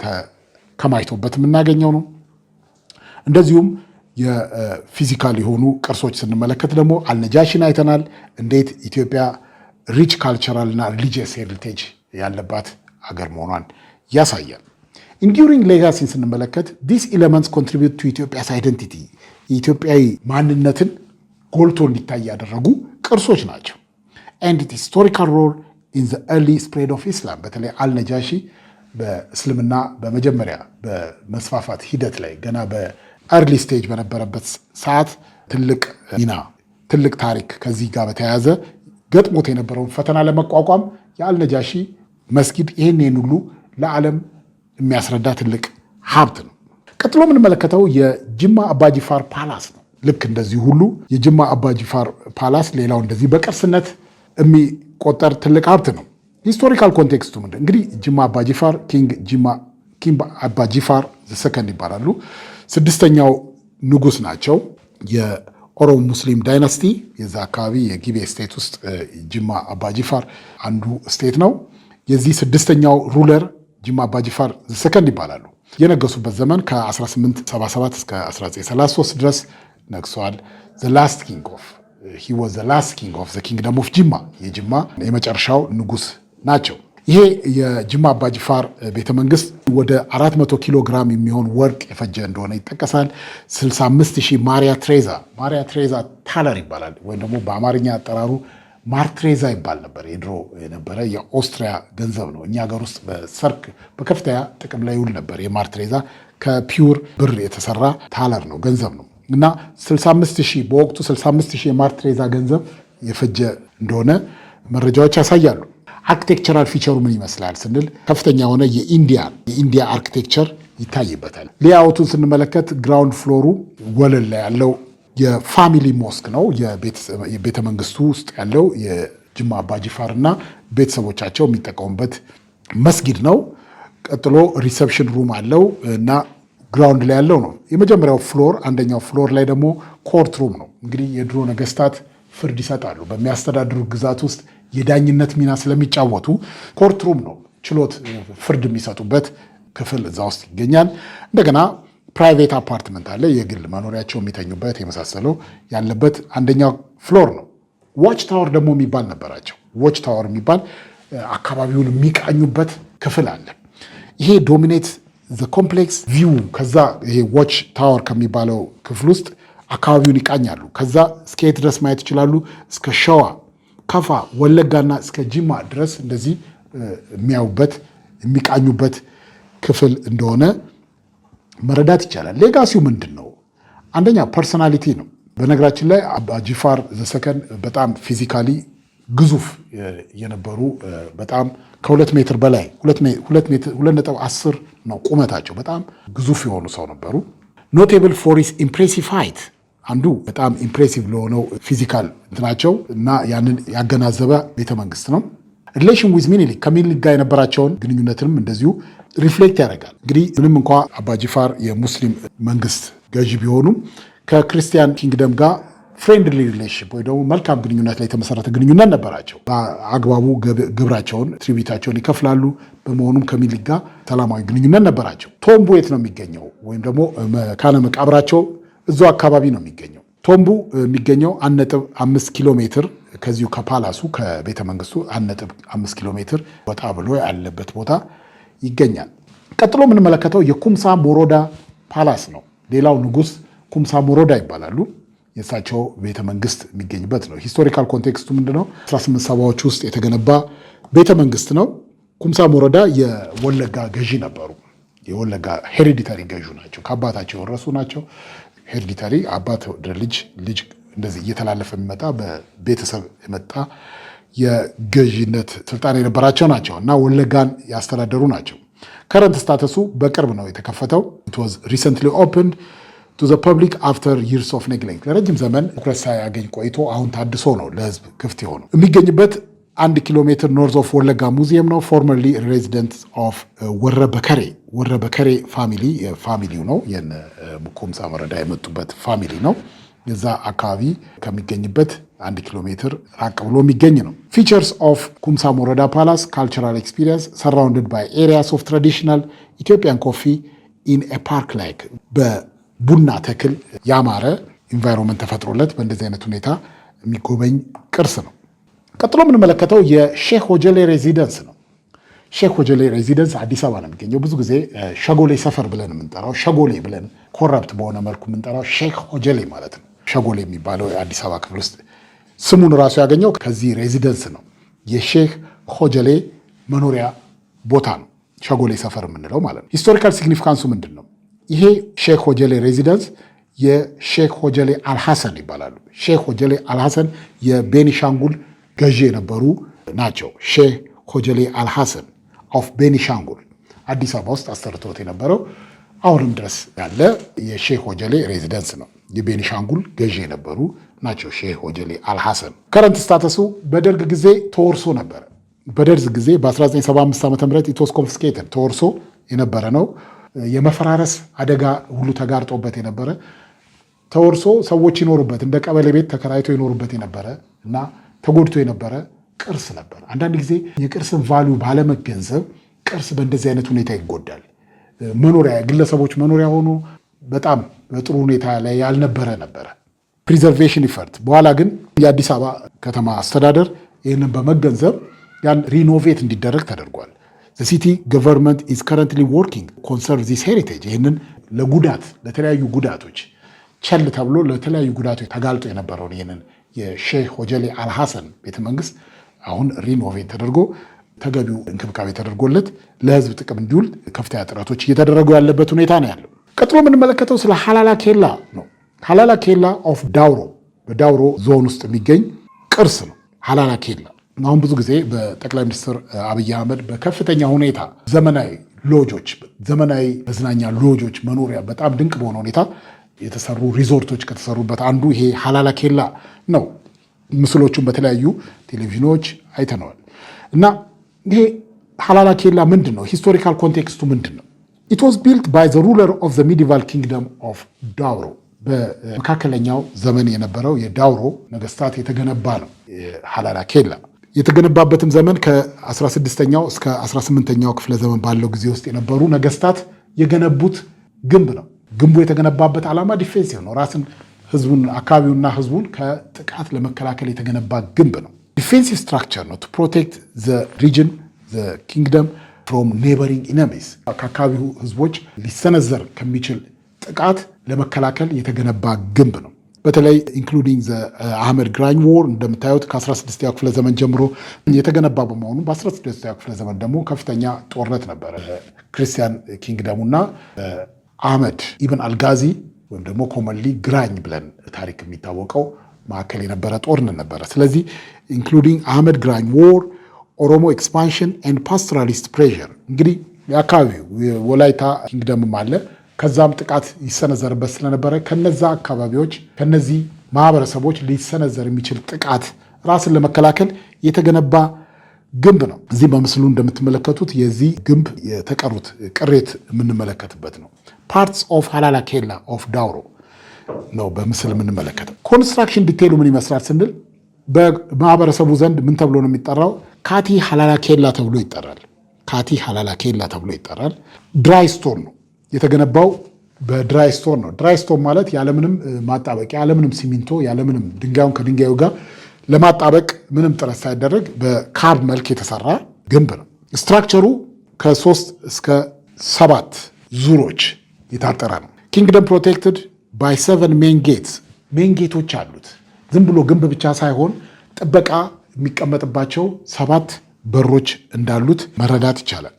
ተከማችቶበት የምናገኘው ነው። እንደዚሁም የፊዚካል የሆኑ ቅርሶች ስንመለከት ደግሞ አልነጃሺን አይተናል። እንዴት ኢትዮጵያ ሪች ካልቸራል እና ሪሊጂየስ ሄሪቴጅ ያለባት ሀገር መሆኗን ያሳያል። ኢንዱሪንግ ሌጋሲን ስንመለከት ዲስ ኤሌመንትስ ኮንትሪቢዩት ቱ ኢትዮጵያስ አይደንቲቲ የኢትዮጵያዊ ማንነትን ጎልቶ እንዲታይ ያደረጉ ቅርሶች ናቸው። ኤንድ ኢትስ ሂስቶሪካል ሮል ኢን ዘ ኤርሊ ስፕሬድ ኦፍ ኢስላም በተለይ አልነጃሺ በእስልምና በመጀመሪያ በመስፋፋት ሂደት ላይ ገና በኤርሊ ስቴጅ በነበረበት ሰዓት ትልቅ ሚና ትልቅ ታሪክ ከዚህ ጋር በተያያዘ ገጥሞት የነበረውን ፈተና ለመቋቋም የአልነጃሺ መስጊድ ይህን ሁሉ ለዓለም የሚያስረዳ ትልቅ ሀብት ነው። ቀጥሎ የምንመለከተው የጅማ አባጂፋር ፓላስ ነው። ልክ እንደዚህ ሁሉ የጅማ አባጂፋር ፓላስ ሌላው እንደዚህ በቅርስነት የሚቆጠር ትልቅ ሀብት ነው። ሂስቶሪካል ኮንቴክስቱ ምንድን እንግዲህ ጅማ አባጂፋር ኪንግ አባጂፋር ሰከንድ ይባላሉ። 6ኛው ንጉስ ናቸው። የኦሮሞ ሙስሊም ዳይናስቲ የዛ አካባቢ የጊቤ ስቴት ውስጥ ጅማ አባጂፋር አንዱ ስቴት ነው። የዚህ 6ኛው ሩለር ጅማ አባጂፋር ሰከንድ ይባላሉ። የነገሱበት ዘመን ከ1877 እስከ 1933 ድረስ ነግሰዋል። the last king of the kingdom of ጅማ የጅማ የመጨረሻው ንጉስ ናቸው። ይሄ የጅማ አባጅፋር ቤተመንግስት ወደ 400 ኪሎ ግራም የሚሆን ወርቅ የፈጀ እንደሆነ ይጠቀሳል። 65,000 ማሪያ ትሬዛ ታለር ይባላል፣ ወይም ደግሞ በአማርኛ አጠራሩ ማርትሬዛ ይባል ነበር። የድሮ የነበረ የኦስትሪያ ገንዘብ ነው። እኛ ሀገር ውስጥ በሰርክ በከፍተኛ ጥቅም ላይ ይውል ነበር። የማርትሬዛ ከፒውር ብር የተሰራ ታለር ነው፣ ገንዘብ ነው እና 65,000 በወቅቱ 65,000 የማርትሬዛ ገንዘብ የፈጀ እንደሆነ መረጃዎች ያሳያሉ። አርኪቴክቸራል ፊቸሩ ምን ይመስላል ስንል ከፍተኛ የሆነ የኢንዲያ አርኪቴክቸር ይታይበታል። ሌአውቱን ስንመለከት ግራውንድ ፍሎሩ ወለል ላይ ያለው የፋሚሊ ሞስክ ነው። የቤተ መንግስቱ ውስጥ ያለው የጅማ አባጅፋር እና ቤተሰቦቻቸው የሚጠቀሙበት መስጊድ ነው። ቀጥሎ ሪሰፕሽን ሩም አለው እና ግራውንድ ላይ ያለው ነው የመጀመሪያው ፍሎር። አንደኛው ፍሎር ላይ ደግሞ ኮርት ሩም ነው። እንግዲህ የድሮ ነገስታት ፍርድ ይሰጣሉ። በሚያስተዳድሩ ግዛት ውስጥ የዳኝነት ሚና ስለሚጫወቱ ኮርት ሩም ነው፣ ችሎት ፍርድ የሚሰጡበት ክፍል እዛ ውስጥ ይገኛል። እንደገና ፕራይቬት አፓርትመንት አለ፣ የግል መኖሪያቸው የሚተኙበት የመሳሰለው ያለበት አንደኛው ፍሎር ነው። ዋች ታወር ደግሞ የሚባል ነበራቸው። ዋች ታወር የሚባል አካባቢውን የሚቃኙበት ክፍል አለ። ይሄ ዶሚኔት ዘ ኮምፕሌክስ ቪው። ከዛ ይሄ ዋች ታወር ከሚባለው ክፍል ውስጥ አካባቢውን ይቃኛሉ። ከዛ እስከ የት ድረስ ማየት ይችላሉ? እስከ ሸዋ፣ ከፋ፣ ወለጋና እስከ ጅማ ድረስ እንደዚህ የሚያዩበት የሚቃኙበት ክፍል እንደሆነ መረዳት ይቻላል። ሌጋሲው ምንድን ነው? አንደኛ ፐርሶናሊቲ ነው። በነገራችን ላይ አባጅፋር ዘሰከን በጣም ፊዚካሊ ግዙፍ የነበሩ በጣም ከ2 ሜትር በላይ 2.10 ነው ቁመታቸው። በጣም ግዙፍ የሆኑ ሰው ነበሩ። ኖቴብል ፎር ሂዝ ኢምፕሬሲቭ ሃይት፣ አንዱ በጣም ኢምፕሬሲቭ ለሆነው ፊዚካል እንትናቸው እና ያንን ያገናዘበ ቤተመንግስት ነው። ሪሌሽን ዊዝ ሚኒሊክ ከሚኒሊክ ጋር የነበራቸውን ግንኙነትንም እንደዚሁ ሪፍሌክት ያደርጋል። እንግዲህ ምንም እንኳ አባጅፋር የሙስሊም መንግስት ገዢ ቢሆኑም ከክርስቲያን ኪንግደም ጋር ፍሬንድሊ ሪሌሽንሽፕ ወይ ደግሞ መልካም ግንኙነት ላይ የተመሰረተ ግንኙነት ነበራቸው። በአግባቡ ግብራቸውን ትሪቢታቸውን ይከፍላሉ። በመሆኑም ከሚኒሊክ ጋር ሰላማዊ ግንኙነት ነበራቸው። ቶምቡ የት ነው የሚገኘው? ወይም ደግሞ መካነ መቃብራቸው እዛው አካባቢ ነው የሚገኘው። ቶምቡ የሚገኘው 1.5 ኪሎ ሜትር ከዚሁ ከፓላሱ ከቤተ መንግስቱ 1.5 ኪሎ ሜትር ወጣ ብሎ ያለበት ቦታ ይገኛል። ቀጥሎ የምንመለከተው የኩምሳ ሞሮዳ ፓላስ ነው። ሌላው ንጉስ ኩምሳ ሞሮዳ ይባላሉ። የእሳቸው ቤተ መንግስት የሚገኝበት ነው። ሂስቶሪካል ኮንቴክስቱ ምንድነው? 1870ዎች ውስጥ የተገነባ ቤተ መንግስት ነው። ኩምሳ ሞሮዳ የወለጋ ገዢ ነበሩ። የወለጋ ሄሪዲታሪ ገዢ ናቸው። ከአባታቸው የወረሱ ናቸው። ሄሪዲታሪ አባት ወደ ልጅ እንደዚህ እየተላለፈ የሚመጣ በቤተሰብ የመጣ የገዢነት ስልጣን የነበራቸው ናቸው እና ወለጋን ያስተዳደሩ ናቸው። ከረንት ስታተሱ በቅርብ ነው የተከፈተው። it was recently opened to the public after years of neglect። ለረጅም ዘመን ትኩረት ሳያገኝ ቆይቶ አሁን ታድሶ ነው ለህዝብ ክፍት የሆነው። የሚገኝበት 1 ኪሎ ሜትር ኖርዝ ኦፍ ወለጋ ሙዚየም ነው። ፎርመርሊ ሬዚደንት ኦፍ ወረበከሬ ፋሚሊው ነው። ኩምሳ ሞሮዳ የመጡበት ፋሚሊ ነው። የዛ አካባቢ ከሚገኝበት 1 ኪሎ ሜትር ራቅ ብሎ የሚገኝ ነው። ፊቸርስ ኦፍ ኩምሳ ሞሮዳ ፓላስ ካልቸራል ኤክስፒሪየንስ ሰራውንድድ ባይ ኤሪያስ ኦፍ ትራዲሽናል ኢትዮጵያን ኮፊ ኢን ኤ ፓርክ ላይክ፣ በቡና ተክል ያማረ ኢንቫይሮንመንት ተፈጥሮለት በእንደዚህ አይነት ሁኔታ የሚጎበኝ ቅርስ ነው። ቀጥሎ የምንመለከተው የሼክ ሆጀሌ ሬዚደንስ ነው። ሼክ ሆጀሌ ሬዚደንስ አዲስ አበባ ነው የሚገኘው። ብዙ ጊዜ ሸጎሌ ሰፈር ብለን የምንጠራው ሸጎሌ ብለን ኮረፕት በሆነ መልኩ የምንጠራው ሼክ ሆጀሌ ማለት ነው። ሸጎሌ የሚባለው የአዲስ አበባ ክፍል ውስጥ ስሙን ራሱ ያገኘው ከዚህ ሬዚደንስ ነው። የሼክ ሆጀሌ መኖሪያ ቦታ ነው ሸጎሌ ሰፈር የምንለው ማለት ነው። ሂስቶሪካል ሲግኒፊካንሱ ምንድን ነው? ይሄ ሼክ ሆጀሌ ሬዚደንስ የሼክ ሆጀሌ አልሐሰን ይባላሉ። ሼክ ሆጀሌ አልሐሰን የቤኒሻንጉል ገዢ የነበሩ ናቸው። ሼክ ሆጀሌ አልሐሰን ኦፍ ቤኒሻንጉል አዲስ አበባ ውስጥ አሰርቶት የነበረው አሁንም ድረስ ያለ የሼክ ሆጀሌ ሬዚደንስ ነው። የቤኒሻንጉል ገዢ የነበሩ ናቸው ሼክ ሆጀሌ አልሐሰን። ከረንት ስታተሱ በደርግ ጊዜ ተወርሶ ነበረ። በደርግ ጊዜ በ1975 ዓ.ም ኢትስ ኮንፊስኬትድ ተወርሶ የነበረ ነው። የመፈራረስ አደጋ ሁሉ ተጋርጦበት የነበረ ተወርሶ ሰዎች ይኖሩበት እንደ ቀበሌ ቤት ተከራይቶ ይኖሩበት የነበረ እና ተጎድቶ የነበረ ቅርስ ነበር። አንዳንድ ጊዜ የቅርስን ቫልዩ ባለመገንዘብ ቅርስ በእንደዚህ አይነት ሁኔታ ይጎዳል። መኖሪያ ግለሰቦች መኖሪያ ሆኖ በጣም በጥሩ ሁኔታ ላይ ያልነበረ ነበረ። ፕሪዘርቬሽን ኢፈርት። በኋላ ግን የአዲስ አበባ ከተማ አስተዳደር ይህንን በመገንዘብ ያን ሪኖቬት እንዲደረግ ተደርጓል። the city government is currently working conserve this heritage ይህንን ለተለያዩ ጉዳቶች ቸል ተብሎ ለተለያዩ ጉዳቶች ተጋልጦ የነበረውን ይህንን የሼህ ሆጀሌ አልሐሰን ቤተመንግስት አሁን ሪኖቬት ተደርጎ ተገቢው እንክብካቤ ተደርጎለት ለህዝብ ጥቅም እንዲውል ከፍተኛ ጥረቶች እየተደረጉ ያለበት ሁኔታ ነው ያለው። ቀጥሎ የምንመለከተው ስለ ሀላላ ኬላ ነው። ሀላላ ኬላ ኦፍ ዳውሮ በዳውሮ ዞን ውስጥ የሚገኝ ቅርስ ነው። ሀላላ ኬላ አሁን ብዙ ጊዜ በጠቅላይ ሚኒስትር አብይ አህመድ በከፍተኛ ሁኔታ ዘመናዊ ሎጆች፣ ዘመናዊ መዝናኛ ሎጆች መኖሪያ በጣም ድንቅ በሆነ ሁኔታ የተሰሩ ሪዞርቶች ከተሰሩበት አንዱ ይሄ ሀላላ ኬላ ነው። ምስሎቹን በተለያዩ ቴሌቪዥኖች አይተነዋል። እና ይሄ ሀላላ ኬላ ምንድን ነው? ሂስቶሪካል ኮንቴክስቱ ምንድን ነው? ኢት ዋዝ ቢልት ባይ ዘ ሩለር ኦፍ ዘ ሚዲቫል ኪንግደም ኦፍ ዳውሮ በመካከለኛው ዘመን የነበረው የዳውሮ ነገስታት የተገነባ ነው። ሀላላ ኬላ የተገነባበትም ዘመን ከ16ኛው እስከ 18ኛው ክፍለ ዘመን ባለው ጊዜ ውስጥ የነበሩ ነገስታት የገነቡት ግንብ ነው። ግንቡ የተገነባበት ዓላማ ዲፌንሲቭ ነው። ራስን ህዝቡን፣ አካባቢውና ህዝቡን ከጥቃት ለመከላከል የተገነባ ግንብ ነው። ዲፌንሲቭ ስትራክቸር ነው። ቱ ፕሮቴክት ዘ ሪጅን ዘ ኪንግደም ፍሮም ኔበሪንግ ኢነሚስ ከአካባቢው ህዝቦች ሊሰነዘር ከሚችል ጥቃት ለመከላከል የተገነባ ግንብ ነው። በተለይ ኢንክሉዲንግ ዘ አህመድ ግራኝ ዎር እንደምታዩት ከ16ኛው ክፍለ ዘመን ጀምሮ የተገነባ በመሆኑ በ16ኛው ክፍለ ዘመን ደግሞ ከፍተኛ ጦርነት ነበረ። ክርስቲያን ኪንግደሙና አህመድ ኢብን አልጋዚ ወይም ደግሞ ኮመንሊ ግራኝ ብለን ታሪክ የሚታወቀው መካከል የነበረ ጦርነት ነበረ። ስለዚህ ኢንክሉዲንግ አህመድ ግራኝ ዎር፣ ኦሮሞ ኤክስፓንሽን ኤንድ ፓስቶራሊስት ፕሬዠር እንግዲህ የአካባቢው ወላይታ ኪንግደምም አለ። ከዛም ጥቃት ይሰነዘርበት ስለነበረ ከነዛ አካባቢዎች ከነዚህ ማህበረሰቦች ሊሰነዘር የሚችል ጥቃት ራስን ለመከላከል የተገነባ ግንብ ነው። እዚህ በምስሉ እንደምትመለከቱት የዚህ ግንብ የተቀሩት ቅሬት የምንመለከትበት ነው። ፓርትስ ኦፍ ሀላላ ኬላ ኦፍ ዳውሮ ነው በምስል የምንመለከተው። ኮንስትራክሽን ዲቴይሉ ምን ይመስላል ስንል በማህበረሰቡ ዘንድ ምን ተብሎ ነው የሚጠራው? ካቲ ሀላላ ኬላ ተብሎ ይጠራል። ካቲ ሀላላ ኬላ ተብሎ ይጠራል። ድራይ ስቶን ነው የተገነባው፣ በድራይ ስቶን ነው። ድራይ ስቶን ማለት ያለምንም ማጣበቂያ፣ ያለምንም ሲሚንቶ፣ ያለምንም ድንጋዩን ከድንጋዩ ጋር ለማጣበቅ ምንም ጥረት ሳይደረግ በካብ መልክ የተሰራ ግንብ ነው። ስትራክቸሩ ከ3 እስከ 7 ዙሮች የታጠረ ነው። ኪንግደም ፕሮቴክትድ ባይ 7 ሜን ጌትስ፣ ሜን ጌቶች አሉት። ዝም ብሎ ግንብ ብቻ ሳይሆን ጥበቃ የሚቀመጥባቸው 7 በሮች እንዳሉት መረዳት ይቻላል።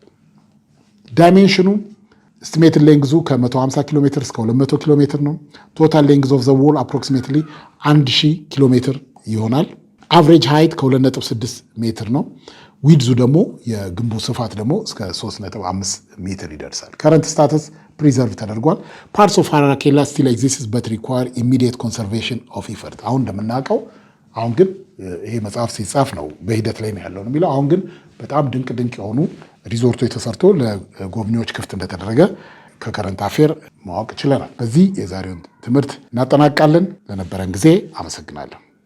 ዳይሜንሽኑ ስቲሜትድ ሌንግዙ ከ150 ኪሎ ሜትር እስከ 200 ኪሎ ሜትር ነው። ቶታል ሌንግዝ ኦፍ ዘ ዎል አፕሮክሲሜትሊ 1000 ኪሎ ሜትር ይሆናል። አቨሬጅ ሃይት ከ2.6 ሜትር ነው። ዊድዙ ደግሞ የግንቡ ስፋት ደግሞ እስከ 3.5 ሜትር ይደርሳል። ከረንት ስታተስ ፕሪዘርቭ ተደርጓል። ፓርትስ ኦፍ ሀላላ ኬላ ስቲል ኤግዚስትስ በት ሪኳየር ኢሚዲየት ኮንሰርቬሽን ኦፍ ኢፈርት። አሁን እንደምናውቀው አሁን ግን ይሄ መጽሐፍ ሲጻፍ ነው በሂደት ላይ ነው ያለው ነው የሚለው። አሁን ግን በጣም ድንቅ ድንቅ የሆኑ ሪዞርቶች ተሰርቶ ለጎብኚዎች ክፍት እንደተደረገ ከከረንት አፌር ማወቅ ችለናል። በዚህ የዛሬውን ትምህርት እናጠናቃለን። ለነበረን ጊዜ አመሰግናለሁ።